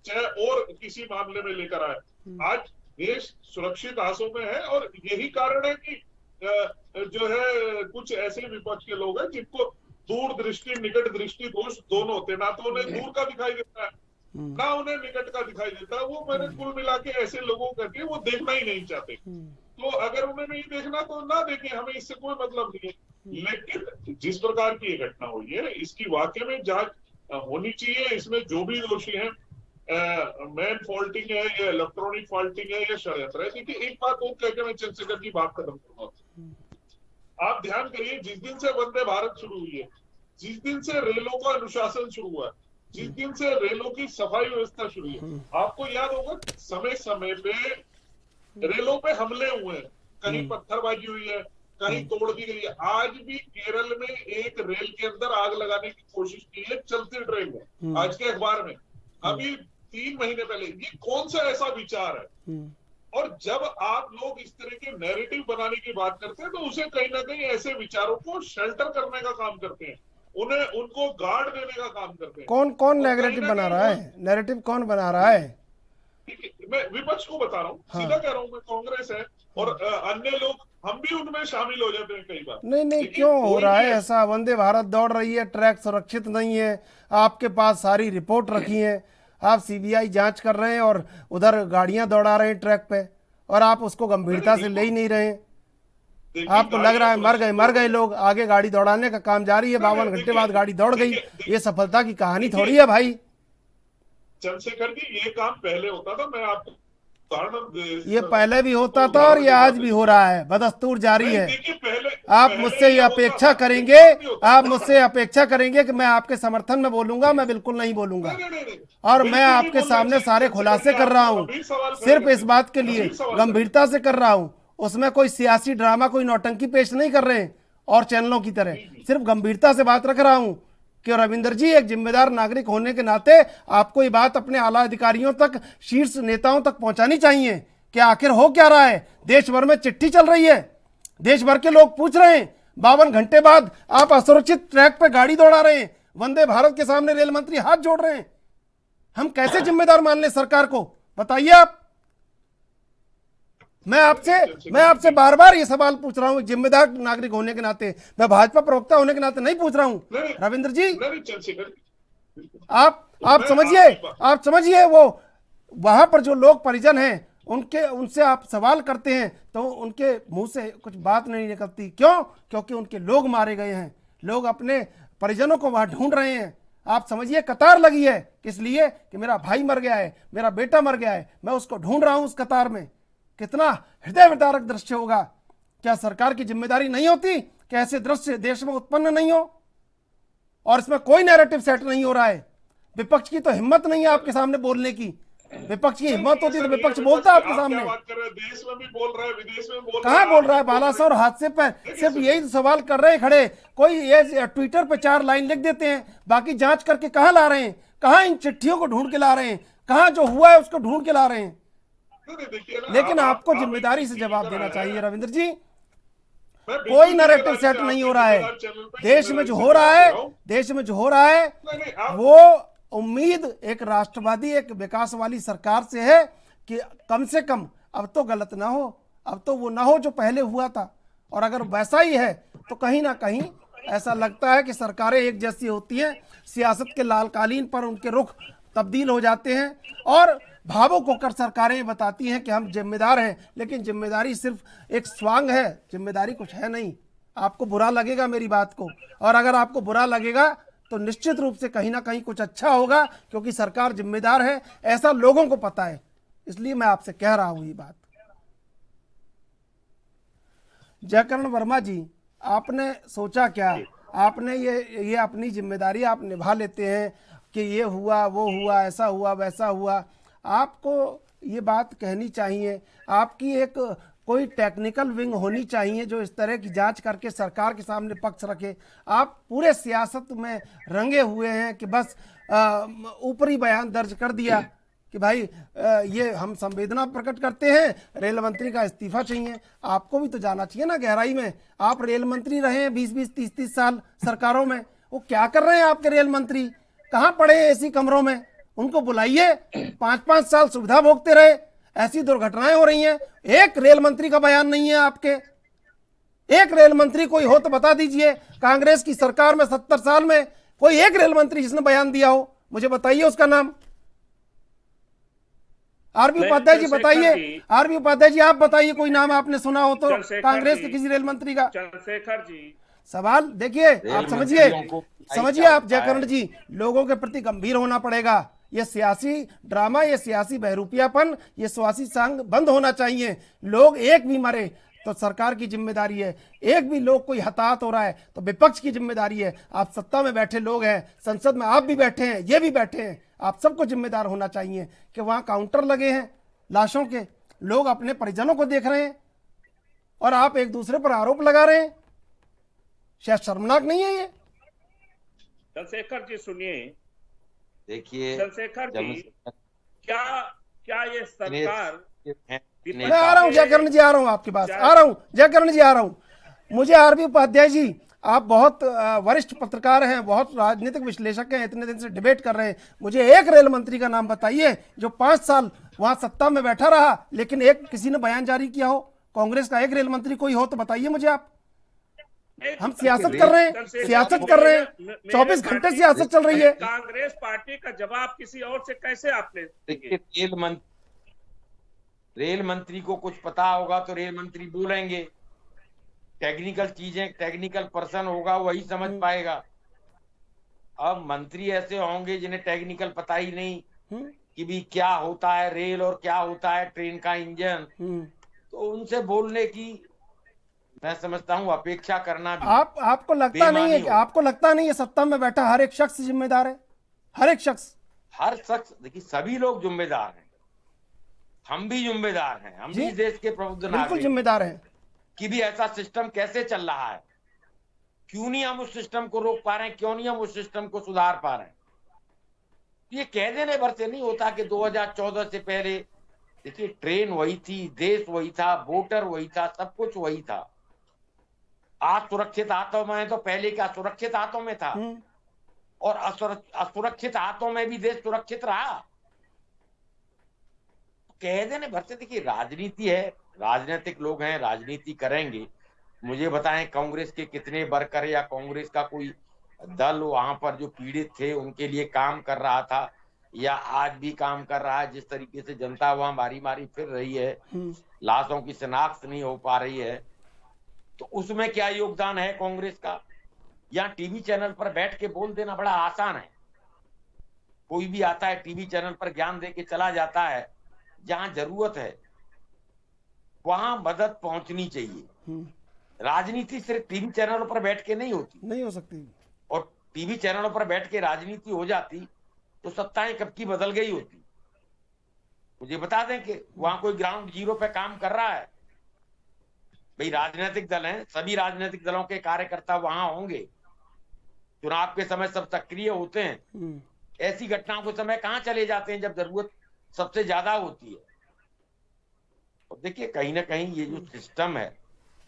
चाहे और किसी मामले में लेकर आए, आज देश सुरक्षित हाथों में है। और यही कारण है कि जो है कुछ ऐसे विपक्ष के लोग हैं जिनको दूरदृष्टि निकट दृष्टि दोष दोनों होते हैं, ना तो उन्हें दूर का दिखाई देता है ना उन्हें निकट का दिखाई देता है। वो मैंने कुल मिला के ऐसे लोगों को कहते हैं वो देखना ही नहीं चाहते। तो अगर उन्हें नहीं देखना तो ना देखें, हमें इससे कोई मतलब नहीं है। लेकिन जिस प्रकार की ये घटना हुई है इसकी वाकई में जांच होनी चाहिए। इसमें जो भी दोषी हैं, मैन फॉल्टिंग है या इलेक्ट्रॉनिक फॉल्टिंग है या षड्यंत्र है। देखिए एक बात और कहकर मैं चंद्रशेखर की बात खत्म करूंगा। आप ध्यान करिए, जिस दिन से वंदे भारत शुरू हुई है, जिस दिन से रेलों का अनुशासन शुरू हुआ है, जिस दिन से रेलों की सफाई व्यवस्था शुरू है, आपको याद होगा समय समय पे रेलों पे हमले हुए हैं, कहीं पत्थरबाजी हुई है, कहीं तोड़ दी गई है। आज भी केरल में एक रेल के अंदर आग लगाने की कोशिश की है चलती ट्रेन में, आज के अखबार में, अभी 3 महीने पहले। ये कौन सा ऐसा विचार है? और जब आप लोग इस तरह के नैरेटिव बनाने की बात करते हैं तो उसे कहीं ना कहीं ऐसे विचारों को शेल्टर करने का काम करते हैं, उनको गार्ड देने का काम करते हैं। कौन नैरेटिव बना रहा है? नैरेटिव कौन बना रहा है? मैं विपक्ष को बता रहा हूँ, सीधा कह रहा हूँ, मैं कांग्रेस है और अन्य लोग, हम भी उनमें शामिल हो जाते हैं कई बार। नहीं, क्यों हो रहा है ऐसा? वंदे भारत दौड़ रही है, ट्रैक सुरक्षित नहीं है, आपके पास सारी रिपोर्ट रखी है, आप सीबीआई जांच कर रहे हैं और उधर गाड़ियां दौड़ा रहे हैं ट्रैक पे, और आप उसको गंभीरता से ले ही नहीं रहे। आपको लग रहा है मर गए लोग, आगे गाड़ी दौड़ाने का काम जारी है, 52 घंटे बाद गाड़ी दौड़ गई। ये सफलता की कहानी थोड़ी है भाई। चंद्रशेखर जी, ये काम पहले होता था, मैं आपको ये पहले भी होता था और ये आज भी हो रहा है, बदस्तूर जारी है। आप मुझसे ये अपेक्षा करेंगे, आप मुझसे अपेक्षा करेंगे कि मैं आपके समर्थन में बोलूंगा? मैं बिल्कुल नहीं बोलूंगा। और मैं आपके सामने सारे खुलासे कर रहा हूँ, सिर्फ इस बात के लिए गंभीरता से कर रहा हूँ। उसमें कोई सियासी ड्रामा, कोई नौटंकी पेश नहीं कर रहे हैं और चैनलों की तरह, सिर्फ गंभीरता से बात रख रहा हूँ कि रविंदर जी एक जिम्मेदार नागरिक होने के नाते आपको ये बात अपने आला अधिकारियों तक, शीर्ष नेताओं तक पहुंचानी चाहिए कि आखिर हो क्या रहा है। देश भर में चिट्ठी चल रही है, देश भर के लोग पूछ रहे हैं, 52 घंटे बाद आप असुरक्षित ट्रैक पे गाड़ी दौड़ा रहे हैं, वंदे भारत के सामने रेल मंत्री हाथ जोड़ रहे हैं। हम कैसे जिम्मेदार मान लें सरकार को? बताइए आप। मैं आपसे बार बार ये सवाल पूछ रहा हूँ, जिम्मेदार नागरिक होने के नाते, मैं भाजपा प्रवक्ता होने के नाते नहीं पूछ रहा हूँ। रविंद्र जी, आप समझिए, वो वहां पर जो लोग परिजन हैं उनसे आप सवाल करते हैं तो उनके मुंह से कुछ बात नहीं निकलती। क्यों? क्योंकि उनके लोग मारे गए हैं, लोग अपने परिजनों को वहां ढूंढ रहे हैं। आप समझिए कतार लगी है, इसलिए कि मेरा भाई मर गया है, मेरा बेटा मर गया है, मैं उसको ढूंढ रहा हूं उस कतार में। कितना हृदय विदारक दृश्य होगा। क्या सरकार की जिम्मेदारी नहीं होती कि ऐसे दृश्य देश में उत्पन्न नहीं हो? और इसमें कोई नैरेटिव सेट नहीं हो रहा है। विपक्ष की तो हिम्मत नहीं है आपके सामने बोलने की। विपक्ष की हिम्मत होती तो विपक्ष बोलता आपके सामने। देश में भी बोल रहा है, विदेश में बोल कहाँ बोल रहा है? बालासर और हादसे पर सिर्फ यही सवाल कर रहे हैं खड़े। कोई ये ट्विटर पे 4 लाइन लिख देते हैं, बाकी जांच करके कहाँ ला रहे हैं? कहाँ इन चिट्ठियों को ढूंढ के ला रहे हैं? कहाँ जो हुआ है उसको ढूंढ के ला रहे हैं? लेकिन आपको जिम्मेदारी से जवाब देना चाहिए रविंद्र जी। कोई नैरेटिव सेट नहीं हो रहा है। देश में जो हो रहा है वो उम्मीद एक राष्ट्रवादी, एक विकास वाली सरकार से है कि कम से कम अब तो गलत ना हो, अब तो वो ना हो जो पहले हुआ था। और अगर वैसा ही है तो कहीं ना कहीं ऐसा लगता है कि सरकारें एक जैसी होती हैं, सियासत के लाल कालीन पर उनके रुख तब्दील हो जाते हैं और भावुक होकर सरकारें बताती हैं कि हम जिम्मेदार हैं, लेकिन जिम्मेदारी सिर्फ एक स्वांग है, जिम्मेदारी कुछ है नहीं। आपको बुरा लगेगा मेरी बात को, और अगर आपको बुरा लगेगा तो निश्चित रूप से कहीं ना कहीं कुछ अच्छा होगा, क्योंकि सरकार जिम्मेदार है, ऐसा लोगों को पता है। इसलिए मैं आपसे कह रहा हूं ये बात। जयकरण वर्मा जी, आपने सोचा क्या? आपने ये अपनी जिम्मेदारी आप निभा लेते हैं कि ये हुआ, वो हुआ, ऐसा हुआ, वैसा हुआ। आपको ये बात कहनी चाहिए। आपकी एक कोई टेक्निकल विंग होनी चाहिए जो इस तरह की जांच करके सरकार के सामने पक्ष रखे। आप पूरे सियासत में रंगे हुए हैं कि बस ऊपरी बयान दर्ज कर दिया कि भाई ये हम संवेदना प्रकट करते हैं, रेल मंत्री का इस्तीफा चाहिए। आपको भी तो जाना चाहिए ना गहराई में। आप रेल मंत्री रहे हैं 20-20, 30-30 साल सरकारों में। वो क्या कर रहे हैं आपके रेल मंत्री? कहाँ पड़े हैं ऐसी कमरों में? उनको बुलाइए, 5-5 साल सुविधा भोगते रहे। ऐसी दुर्घटनाएं हो रही हैं, एक रेल मंत्री का बयान नहीं है आपके। एक रेल मंत्री कोई हो तो बता दीजिए, कांग्रेस की सरकार में 70 साल में कोई एक रेल मंत्री जिसने बयान दिया हो, मुझे बताइए उसका नाम। आरबी उपाध्याय जी बताइए, आरबी उपाध्याय जी आप बताइए कोई नाम आपने सुना हो तो कांग्रेस के किसी रेल मंत्री का। चंद्रशेखर जी सवाल देखिए, आप समझिए आप जयकर्ण जी, लोगों के प्रति गंभीर होना पड़ेगा। ये सियासी ड्रामा, ये सियासी बहरूपियापन, ये सियासी संग बंद होना चाहिए। लोग एक भी मरे तो सरकार की जिम्मेदारी है, एक भी लोग कोई हताहत हो रहा है तो विपक्ष की जिम्मेदारी है। आप सत्ता में बैठे लोग हैं, संसद में आप भी बैठे हैं, ये भी बैठे हैं, आप सबको जिम्मेदार होना चाहिए कि वहाँ काउंटर लगे हैं लाशों के, लोग अपने परिजनों को देख रहे हैं और आप एक दूसरे पर आरोप लगा रहे हैं। शायद शर्मनाक नहीं है ये? चंद्रशेखर जी सुनिए, देखिए चंद्रशेखर जी, क्या ये सरकार, मैं आ रहा हूँ जयकर्ण जी, आ रहा हूँ आपके पास, आ रहा हूँ जयकर्ण जी, आ रहा हूँ। मुझे आरबी उपाध्याय जी, आप बहुत वरिष्ठ पत्रकार हैं, बहुत राजनीतिक विश्लेषक हैं, इतने दिन से डिबेट कर रहे हैं। मुझे एक रेल मंत्री का नाम बताइए जो 5 साल वहां सत्ता में बैठा रहा लेकिन एक किसी ने बयान जारी किया हो। कांग्रेस का एक रेल मंत्री कोई हो तो बताइए मुझे आप। हम सियासत कर रहे हैं, सियासत कर रहे हैं, 24 घंटे सियासत चल रही है। कांग्रेस पार्टी का जवाब किसी और से कैसे आपने? रेल मंत्री को कुछ पता होगा तो रेल मंत्री बोलेंगे, टेक्निकल चीजें, टेक्निकल पर्सन होगा वही समझ पाएगा। अब मंत्री ऐसे होंगे जिन्हें टेक्निकल पता ही नहीं कि भी क्या होता है रेल और क्या होता है ट्रेन का इंजन, तो उनसे बोलने की मैं समझता हूँ अपेक्षा करना भी आपको लगता नहीं है कि आपको लगता नहीं है सत्ता में बैठा हर एक शख्स जिम्मेदार है? हर एक शख्स, देखिए सभी लोग जिम्मेदार हैं, हम भी जिम्मेदार हैं, हम भी देश के प्रबुद्ध नागरिक बिल्कुल जिम्मेदार हैं कि भी ऐसा सिस्टम कैसे चल रहा है, क्यों नहीं हम उस सिस्टम को रोक पा रहे हैं, क्यों नहीं हम उस सिस्टम को सुधार पा रहे हैं। ये कह देने भर से नहीं होता कि 2014 से पहले देखिए ट्रेन वही थी, देश वही था, वोटर वही था, सब कुछ वही था। आज सुरक्षित हाथों में है तो पहले क्या सुरक्षित हाथों में था, और असुरक्षित हाथों में भी देश सुरक्षित रहा। कह देने भर से देखिए राजनीति है, राजनीतिक लोग हैं, राजनीति करेंगे। मुझे बताएं कांग्रेस के कितने वर्कर या कांग्रेस का कोई दल वहां पर जो पीड़ित थे उनके लिए काम कर रहा था या आज भी काम कर रहा है? जिस तरीके से जनता वहां मारी मारी फिर रही है, लाशों की शिनाख्त नहीं हो पा रही है, तो उसमें क्या योगदान है कांग्रेस का? यहाँ टीवी चैनल पर बैठ के बोल देना बड़ा आसान है। कोई भी आता है टीवी चैनल पर ज्ञान दे के चला जाता है। जहां जरूरत है वहां मदद पहुंचनी चाहिए। राजनीति सिर्फ टीवी चैनलों पर बैठ के नहीं होती, नहीं हो सकती। और टीवी चैनलों पर बैठ के राजनीति हो जाती तो सत्ताएं कब की बदल गई होती। मुझे बता दें कि वहां कोई ग्राउंड जीरो पे काम कर रहा है। भाई राजनीतिक दल हैं, सभी राजनीतिक दलों के कार्यकर्ता वहां होंगे, चुनाव के समय सब सक्रिय होते हैं। ऐसी घटनाओं के समय कहां चले जाते हैं जब जरूरत सबसे ज्यादा होती है। और देखिए कहीं ना कहीं ये जो सिस्टम है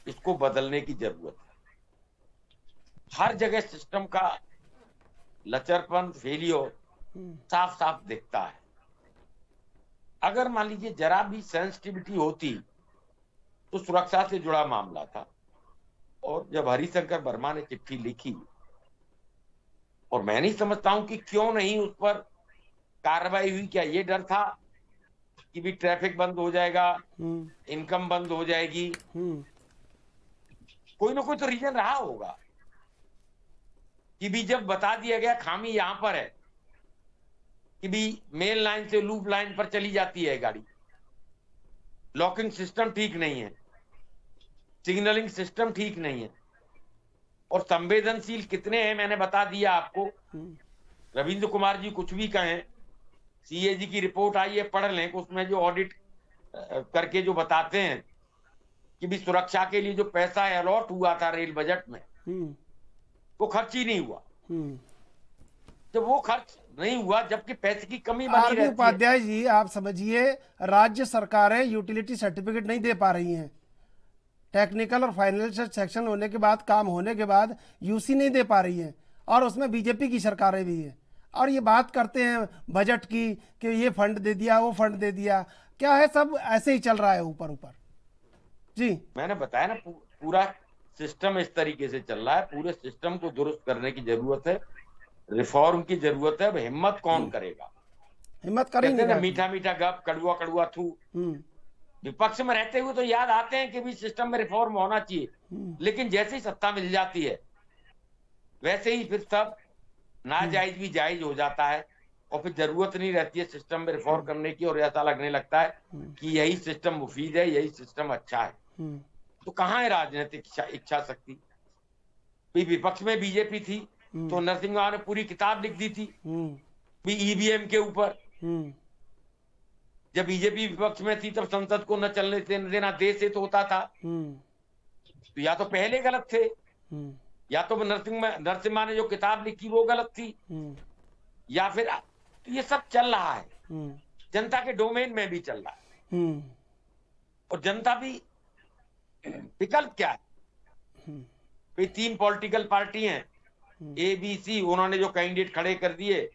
इसको बदलने की जरूरत है। हर जगह सिस्टम का लचरपन, फेलियर साफ साफ दिखता है। अगर मान लीजिए जरा भी सेंसिटिविटी होती तो सुरक्षा से जुड़ा मामला था, और जब हरिशंकर वर्मा ने चिट्ठी लिखी, और मैं नहीं समझता हूं कि क्यों नहीं उस पर कार्रवाई हुई। क्या ये डर था कि भी ट्रैफिक बंद हो जाएगा, इनकम बंद हो जाएगी? कोई ना कोई तो रीजन रहा होगा कि भी जब बता दिया गया खामी यहां पर है कि भी मेन लाइन से लूप लाइन पर चली जाती है गाड़ी, लॉकिंग सिस्टम ठीक नहीं है, सिग्नलिंग सिस्टम ठीक नहीं है, और संवेदनशील कितने हैं मैंने बता दिया आपको। रविंद्र कुमार जी कुछ भी कहें, सीएजी की रिपोर्ट आई है, पढ़ लें, उसमें जो ऑडिट करके जो बताते हैं कि भी सुरक्षा के लिए जो पैसा अलॉट हुआ था रेल बजट में वो खर्च ही नहीं हुआ। जब वो खर्च नहीं हुआ, जबकि पैसे की कमी बनी रहती है। उपाध्याय जी, आप समझिए, राज्य सरकारें यूटिलिटी सर्टिफिकेट नहीं दे पा रही हैं। टेक्निकल और फाइनेंशियल सेक्शन होने के बाद, काम होने के बाद यूसी नहीं दे पा रही है, और उसमें बीजेपी की सरकारें भी है। और ये बात करते हैं बजट की कि ये फंड दे दिया, वो फंड दे दिया, क्या है, सब ऐसे ही चल रहा है ऊपर ऊपर। जी, मैंने बताया ना, पूरा सिस्टम इस तरीके से चल रहा है। पूरे सिस्टम को दुरुस्त करने की जरूरत है, रिफॉर्म की जरूरत है। अब हिम्मत कौन करेगा? हिम्मत करेंगे। मीठा मीठा गप, कड़ुआ कड़ुआ थू। विपक्ष में रहते हुए तो याद आते हैं कि भी सिस्टम में रिफॉर्म होना चाहिए, लेकिन जैसे ही सत्ता मिल जाती है वैसे ही फिर सब नाजायज भी जायज हो जाता है, और फिर जरूरत नहीं रहती है सिस्टम में रिफॉर्म करने की, और ऐसा लगने लगता है कि यही सिस्टम मुफीद है, यही सिस्टम अच्छा है। तो कहाँ है राजनीतिक इच्छा शक्ति? विपक्ष में बीजेपी थी तो नरसिंह राव ने पूरी किताब लिख दी थी ईवीएम के ऊपर। जब बीजेपी विपक्ष में थी तब संसद को न चलने देना देश से तो होता था। तो या तो पहले गलत थे, या तो नरसिम्हा ने जो किताब लिखी वो गलत थी, या फिर तो ये सब चल रहा है, जनता के डोमेन में भी चल रहा है। और जनता भी, विकल्प क्या है? भाई 3 पॉलिटिकल पार्टी हैं, ABC, उन्होंने जो कैंडिडेट खड़े कर दिए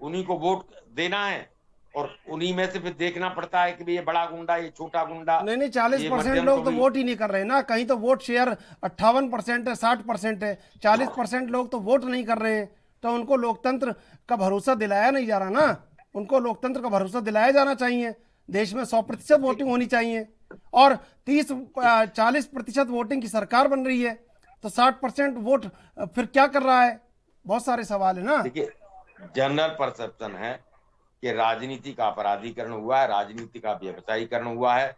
उन्हीं को वोट देना है, और उन्हीं में से फिर देखना पड़ता है कि ये बड़ा गुंडा, ये छोटा गुंडा। नहीं, 40% लोग तो वोट ही नहीं कर रहे ना। कहीं तो वोट शेयर 58% है, 60% है, 40% लोग तो वोट नहीं कर रहे हैं। तो उनको लोकतंत्र का भरोसा दिलाया नहीं जा रहा ना। उनको लोकतंत्र का भरोसा दिलाया जाना चाहिए। देश में 100% वोटिंग होनी चाहिए, और 40% वोटिंग की सरकार बन रही है, तो 60% वोट फिर क्या कर रहा है? बहुत सारे सवाल है ना। देखिए, जनरल परसेप्शन है कि राजनीति का अपराधीकरण हुआ है, राजनीति का व्यवसायीकरण हुआ है।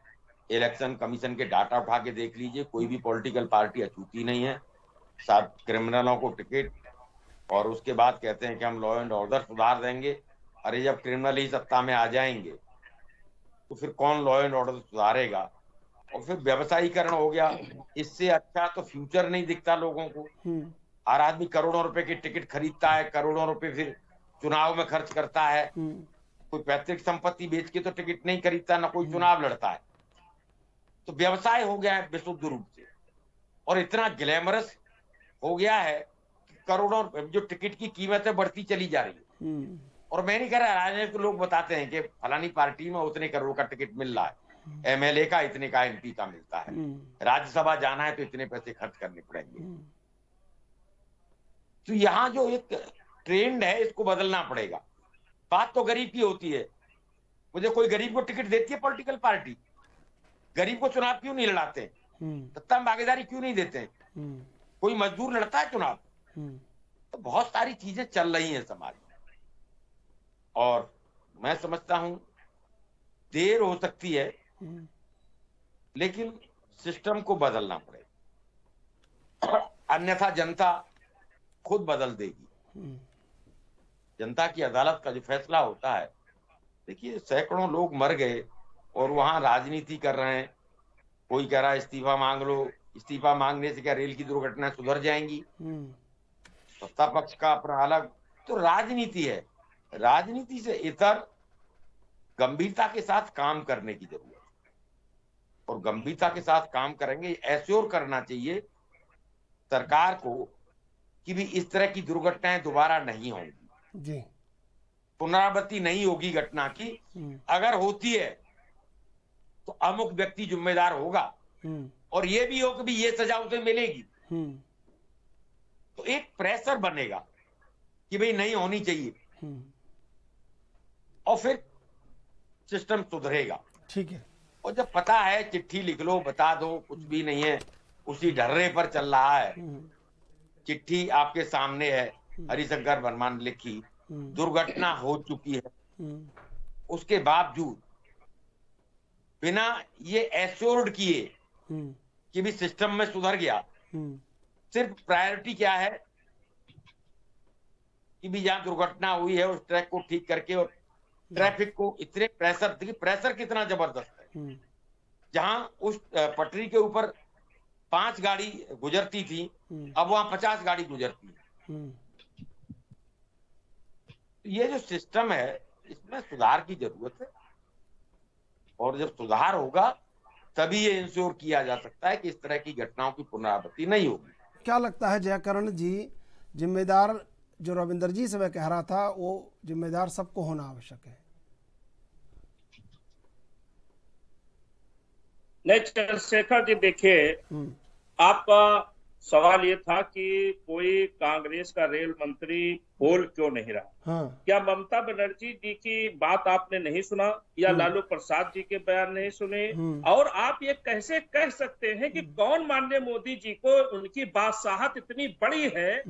इलेक्शन कमीशन के डाटा उठा के देख लीजिए, कोई भी पॉलिटिकल पार्टी अछूती नहीं है। सब क्रिमिनलों को टिकट, और उसके बाद कहते हैं कि हम लॉ एंड ऑर्डर सुधार देंगे। अरे जब क्रिमिनल ही सत्ता में आ जाएंगे तो फिर कौन लॉ एंड ऑर्डर सुधारेगा? और फिर व्यवसायीकरण हो गया। इससे अच्छा तो फ्यूचर नहीं दिखता लोगों को। हर आदमी करोड़ों रुपए की टिकट खरीदता है, करोड़ों रुपए फिर चुनाव में खर्च करता है। कोई पैतृक संपत्ति बेच के तो टिकट नहीं खरीदता, ना कोई चुनाव लड़ता है। तो व्यवसाय हो गया है विशुद्ध रूप से, और इतना ग्लैमरस हो गया है कि करोड़ों जो टिकट की कीमतें बढ़ती चली जा रही है। और मैं नहीं कह रहा, राजनीतिक लोग बताते हैं कि फलानी पार्टी में उतने करोड़ का टिकट मिल रहा है, MLA का इतने का, MP का मिलता है, राज्यसभा जाना है तो इतने पैसे खर्च करने पड़ेंगे। तो यहाँ जो एक ट्रेंड है इसको बदलना पड़ेगा। बात तो गरीब की होती है। मुझे कोई गरीब को टिकट देती है पॉलिटिकल पार्टी? गरीब को चुनाव क्यों नहीं लड़ाते? सत्ता में भागीदारी क्यों नहीं देते? कोई मजदूर लड़ता है चुनाव? तो बहुत सारी चीजें चल रही हैं समाज में, और मैं समझता हूं देर हो सकती है, लेकिन सिस्टम को बदलना पड़ेगा, अन्यथा जनता खुद बदल देगी। जनता की अदालत का जो फैसला होता है, देखिए सैकड़ों लोग मर गए और वहां राजनीति कर रहे हैं। कोई कह रहा है इस्तीफा मांग लो, इस्तीफा मांगने से क्या रेल की दुर्घटना सुधर जाएंगी? सत्ता पक्ष का अपना अलग तो राजनीति है। राजनीति से इतर गंभीरता के साथ काम करने की जरूरत है, और गंभीरता के साथ काम करेंगे। एश्योर करना चाहिए सरकार को कि भी इस तरह की दुर्घटनाएं दोबारा नहीं होंगी जी, पुनरावृत्ति नहीं होगी घटना की। अगर होती है तो अमुक व्यक्ति जिम्मेदार होगा, और ये भी हो कि भी ये सजा उसे मिलेगी। तो एक प्रेशर बनेगा कि भाई नहीं होनी चाहिए, और फिर सिस्टम सुधरेगा। ठीक है। और जब पता है, चिट्ठी लिख लो, बता दो, कुछ भी नहीं है, उसी ढर्रे पर चल रहा है। चिट्ठी आपके सामने है, हरिशंकर वर्मा ने लिखी, दुर्घटना हो चुकी है, उसके बावजूद बिना ये एश्योर्ड किए कि भी सिस्टम में सुधर गया। सिर्फ प्रायोरिटी क्या है कि भी जहां दुर्घटना हुई है उस ट्रैक को ठीक करके, और ट्रैफिक को इतने प्रेशर कितना जबरदस्त है। जहां उस पटरी के ऊपर 5 गाड़ी गुजरती थी, अब वहां 50 गाड़ी गुजरती है। ये जो सिस्टम है इसमें सुधार की जरूरत है, और जब सुधार होगा तभी ये इंश्योर किया जा सकता है कि इस तरह की घटनाओं की पुनरावृत्ति नहीं होगी। क्या लगता है जयकरण जी, जिम्मेदार जो रविंदर जी से मैं कह रहा था, वो जिम्मेदार सबको होना आवश्यक है? नहीं चंद्रशेखर जी, देखिए आपका सवाल ये था कि कोई कांग्रेस का रेल मंत्री बोल क्यों नहीं रहा। हाँ। क्या ममता बनर्जी जी की बात आपने नहीं सुना, या लालू प्रसाद जी के बयान नहीं सुने? और आप ये कैसे कह सकते हैं कि कौन माननीय मोदी जी को उनकी बादशाहत इतनी बड़ी है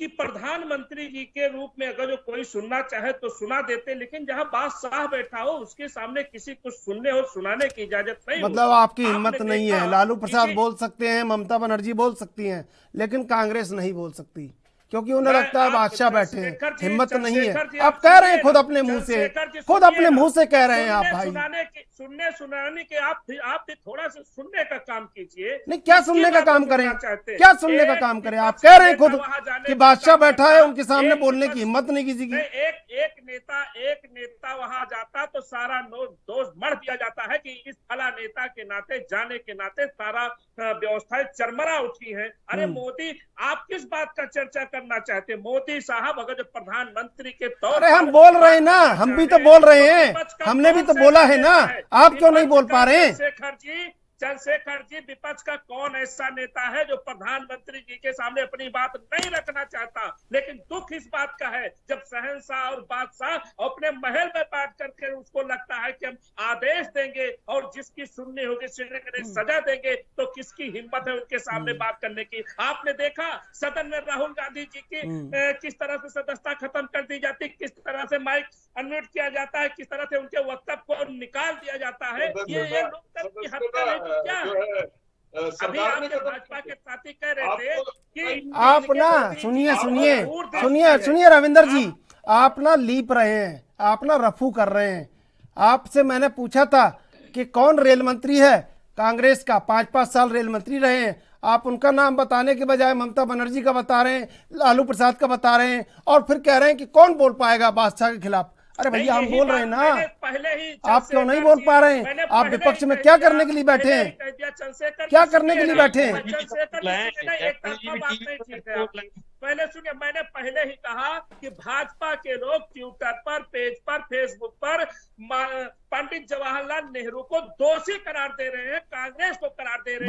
कि प्रधानमंत्री जी के रूप में अगर जो कोई सुनना चाहे तो सुना देते, लेकिन जहां बादशाह बैठा हो उसके सामने किसी को सुनने और सुनाने की इजाजत नहीं। मतलब आपकी हिम्मत नहीं है? लालू प्रसाद बोल सकते हैं, ममता बनर्जी बोल सकती हैं, लेकिन कांग्रेस नहीं बोल सकती, क्योंकि उन्हें लगता है बादशाह बैठे हैं, हिम्मत नहीं है। आप कह रहे हैं खुद अपने मुंह से, खुद अपने मुंह से कह रहे हैं आप भाई। सुनाने के आप भी थोड़ा सा सुनने का काम कीजिए। नहीं, क्या सुनने का काम करें, क्या सुनने का काम करें? आप कह रहे हैं खुद कि बादशाह बैठा है, उनके सामने बोलने की हिम्मत नहीं किसी की। एक नेता वहां जाता तो सारा दोष मढ़ दिया जाता है कि इस फला नेता के नाते, जाने के नाते सारा व्यवस्थाएं चरमरा उठी है। अरे मोदी, आप किस बात का चर्चा करना चाहते हैं? मोदी साहब अगर जो प्रधानमंत्री के तौर, अरे हम बोल रहे हैं ना, हम भी तो बोल रहे हैं, हमने भी तो बोला है ना, आप क्यों नहीं बोल पा रहे हैं? चंद्रशेखर जी, विपक्ष का कौन ऐसा नेता है जो प्रधानमंत्री जी के सामने अपनी बात नहीं रखना चाहता? लेकिन दुख इस बात का है जब शहंशाह और बादशाह अपने महल में बैठ करके उसको लगता है कि हम आदेश देंगे और जिसकी सुननी होगी सजा देंगे, तो किसकी हिम्मत है उनके सामने बात करने की? आपने देखा सदन में राहुल गांधी जी की किस तरह से सदस्यता खत्म कर दी जाती, किस तरह से माइक अनम्यूट किया जाता है, किस तरह से उनके वक्तव्य को निकाल दिया जाता है। ये लोकतंत्र की हत्या है। क्या है? अभी आपके भाजपा के साथी कह रहे थे कि आप ना सुनिए रविंदर जी, आप ना लीप रहे हैं, आप ना रफू कर रहे हैं। आपसे मैंने पूछा था कि कौन रेल मंत्री है कांग्रेस का, 5-5 साल रेल मंत्री रहे हैं, आप उनका नाम बताने के बजाय ममता बनर्जी का बता रहे हैं, लालू प्रसाद का बता रहे हैं, और फिर कह रहे हैं कि कौन बोल पाएगा बादशाह के खिलाफ। अरे भैया, हम बोल रहे हैं ना, आप क्यों नहीं बोल पा रहे हैं? आप विपक्ष में क्या करने के लिए बैठे हैं? क्या करने के लिए बैठे हैं? पहले सुनिए, मैंने पहले ही कहा कि भाजपा के लोग ट्विटर पर, पेज पर, फेसबुक पर पंडित जवाहरलाल नेहरू को दोषी करार दे रहे हैं, कांग्रेस को करार दे रहे हैं।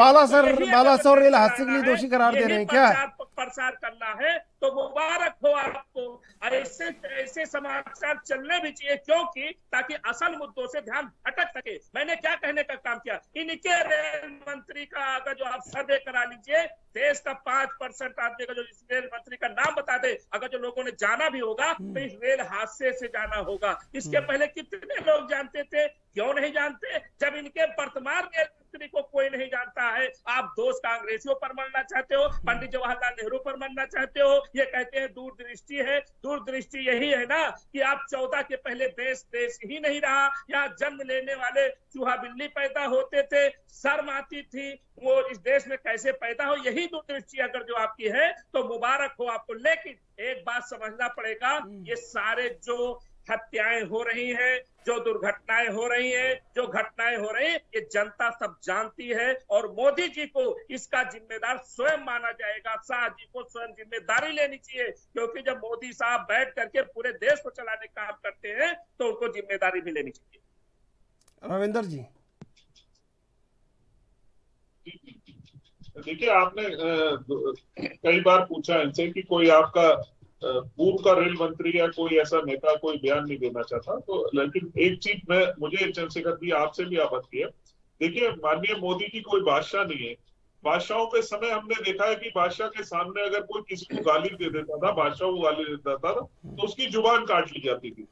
बालासोर रेल हादसे के लिए दोषी करार दे रहे हैं क्या? प्रसार करना है तो मुबारक हो आपको। ऐसे समाचार चलने भी चाहिए, क्योंकि ताकि असल मुद्दों से ध्यान भटक सके। मैंने क्या कहने का काम किया? इनके रेल मंत्री का अगर जो आप सर्वे करा लीजिए, देश का 5% आदमी का जो इस रेल मंत्री का नाम बता दे, अगर जो लोगों ने जाना भी होगा तो इस रेल हादसे से जाना होगा। इसके पहले कितने लोग जानते थे? क्यों नहीं जानते? जब इनके वर्तमान रेल मंत्री को कोई नहीं जानता है, आप दोष कांग्रेसियों पर मरना चाहते हो, पंडित जवाहरलाल नेहरू पर मरना चाहते हो। ये कहते हैं दूरदृष्टि है। दूरदृष्टि यही है ना कि आप 14 के पहले देश ही नहीं रहा, यहाँ जन्म लेने वाले चूहा बिल्ली पैदा होते थे, शर्म आती थी वो इस देश में कैसे पैदा हो। यही दूरदृष्टि अगर जो आपकी है तो मुबारक हो आपको। लेकिन एक बात समझना पड़ेगा, ये सारे जो हत्याएं हो रही हैं, जो दुर्घटनाएं हो रही हैं, जो घटनाएं हो रही हैं, ये जनता सब जानती है, और मोदी जी को इसका जिम्मेदार स्वयं माना जाएगा। शाह जी को स्वयं जिम्मेदारी लेनी चाहिए, क्योंकि जब मोदी साहब बैठ करके पूरे देश को चलाने का काम करते हैं तो उनको जिम्मेदारी भी लेनी चाहिए। रविंदर जी, देखिए, आपने कई बार पूछा इनसे कि कोई आपका पूर्व का रेल मंत्री या कोई ऐसा नेता कोई बयान नहीं देना चाहता, तो लेकिन एक चीज मुझे चंद्रशेखर जी आपसे भी आपत्ति है। देखिए, माननीय मोदी की कोई बादशाह नहीं है। बादशाहों के समय हमने देखा है कि बादशाह के सामने अगर कोई किसी को गाली दे देता था, बादशाह को गाली देता था, तो उसकी जुबान काट ली जाती थी।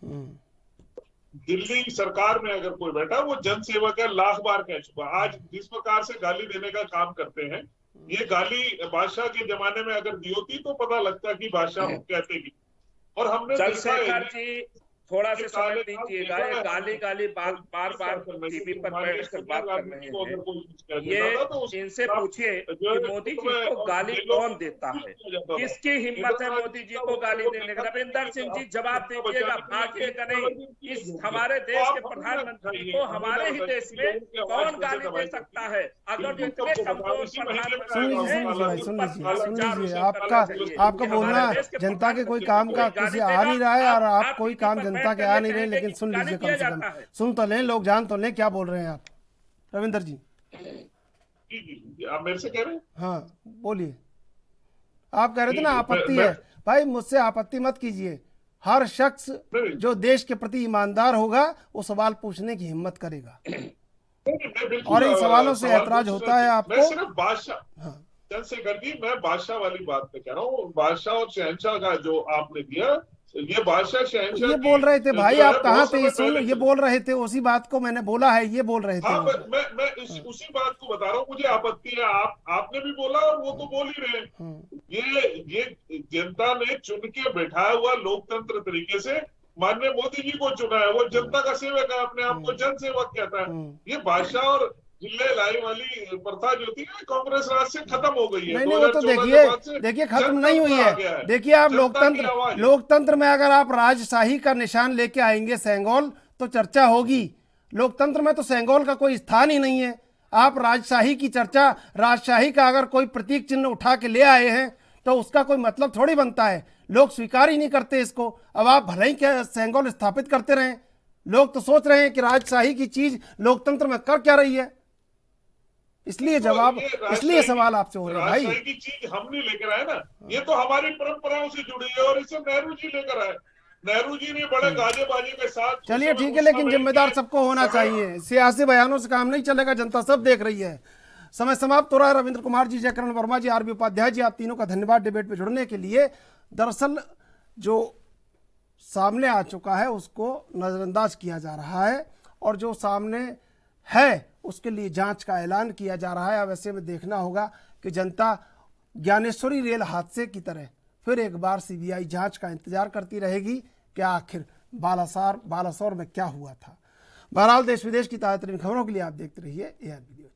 दिल्ली सरकार में अगर कोई बैठा, वो जन सेवक है, लाख बार कह चुका। आज जिस प्रकार से गाली देने का काम करते हैं, ये गाली बादशाह के जमाने में अगर दी होती तो पता लगता कि बादशाह कहते भी। और हमने थोड़ा सा समय दीजिएगा। ये गाली बात बार बार टीवी पर बैठकर बात कर रहे हैं। ये इनसे पूछिए कि मोदी जी को गाली कौन देता है, किसकी हिम्मत है मोदी जी को गाली देने का। रविंदर सिंह जी जवाब दीजिएगा, भागिएगा नहीं। इस हमारे देश के प्रधानमंत्री को हमारे ही देश में कौन गाली दे सकता है? अगर जो इतने कमजोर सुन लीजिए, आपका बोलना जनता के कोई काम का किसी आ नहीं रहा है, और आप कोई काम जनता के आ नहीं रहे, लेकिन सुन लीजिए, कम से कम सुन तो लें, लोग जान तो लें क्या बोल रहे हैं आप। रविंदर जी आप मेरे से कह रहे हैं? हाँ बोलिए। आप कह रहे थे ना आपत्ति है। भाई मुझसे आपत्ति मत कीजिए। हर शख्स जो देश के प्रति ईमानदार होगा वो सवाल पूछने की हिम्मत करेगा, और इन सवालों से ऐतराज होता है आपको। मैं सिर्फ बादशाह चंद्रशेखर जी, मैं बादशाह वाली बात पे कह रहा हूँ। बादशाह और शहंशाह का जो आपने दिया, ये बादशाह शहंशाह ये बोल रहे थे भाई, आप कहाँ थे? सुन, ये बोल रहे थे, उसी बात को मैंने बोला है, ये बोल रहे थे। हाँ, मैं उसी बात को बता रहा हूँ। मुझे आपत्ति है, आपने भी बोला और वो तो बोल ही रहे। ये जनता ने चुन के बैठाया हुआ लोकतंत्र तरीके से माननीय मोदी जी को चुना है। वो जनता का सेवक है, अपने आप को जन सेवक कहता है। ये बादशाह और जिले लाई वाली प्रथा जो थी कांग्रेस राज से खत्म हो गई है। नहीं, वो तो देखिए खत्म नहीं हुई है। देखिए आप लोकतंत्र में अगर आप राजशाही का निशान लेके आएंगे सेंगोल, तो चर्चा होगी। लोकतंत्र में तो सेंगोल का कोई स्थान ही नहीं है। आप राजशाही की चर्चा, राजशाही का अगर कोई प्रतीक चिन्ह उठा के ले आए हैं तो उसका कोई मतलब थोड़ी बनता है। लोग स्वीकार ही नहीं करते इसको। अब आप भले ही क्या सेंगोल स्थापित करते रहें, लोग तो सोच रहे हैं कि राजशाही की चीज लोकतंत्र में कर क्या रही है। इसलिए जवाब, इसलिए सवाल आपसे हो रहे हैं भाई। की चीज हम नहीं लेकर आए ना, ये तो हमारी परंपराओं से जुड़ी है, और इसे नेहरू जी लेकर आए। नेहरू जी ने बड़े गाजे बाजे के साथ। चलिए ठीक है, लेकिन जिम्मेदार सबको होना चाहिए। सियासी बयानों से काम नहीं चलेगा, जनता सब देख रही है। समय समाप्त हो रहा है। रविंद्र कुमार जी, जयकरण वर्मा जी, आरबी उपाध्याय जी, आप तीनों का धन्यवाद डिबेट में जुड़ने के लिए। दरअसल जो सामने आ चुका है उसको नजरअंदाज किया जा रहा है, और जो सामने है उसके लिए जांच का ऐलान किया जा रहा है। अब ऐसे में देखना होगा कि जनता ज्ञानेश्वरी रेल हादसे की तरह फिर एक बार सीबीआई जांच का इंतजार करती रहेगी कि आखिर बालासोर में क्या हुआ था। बहरहाल देश विदेश की ताज़ा तरीन खबरों के लिए आप देखते रहिए ARB न्यूज़।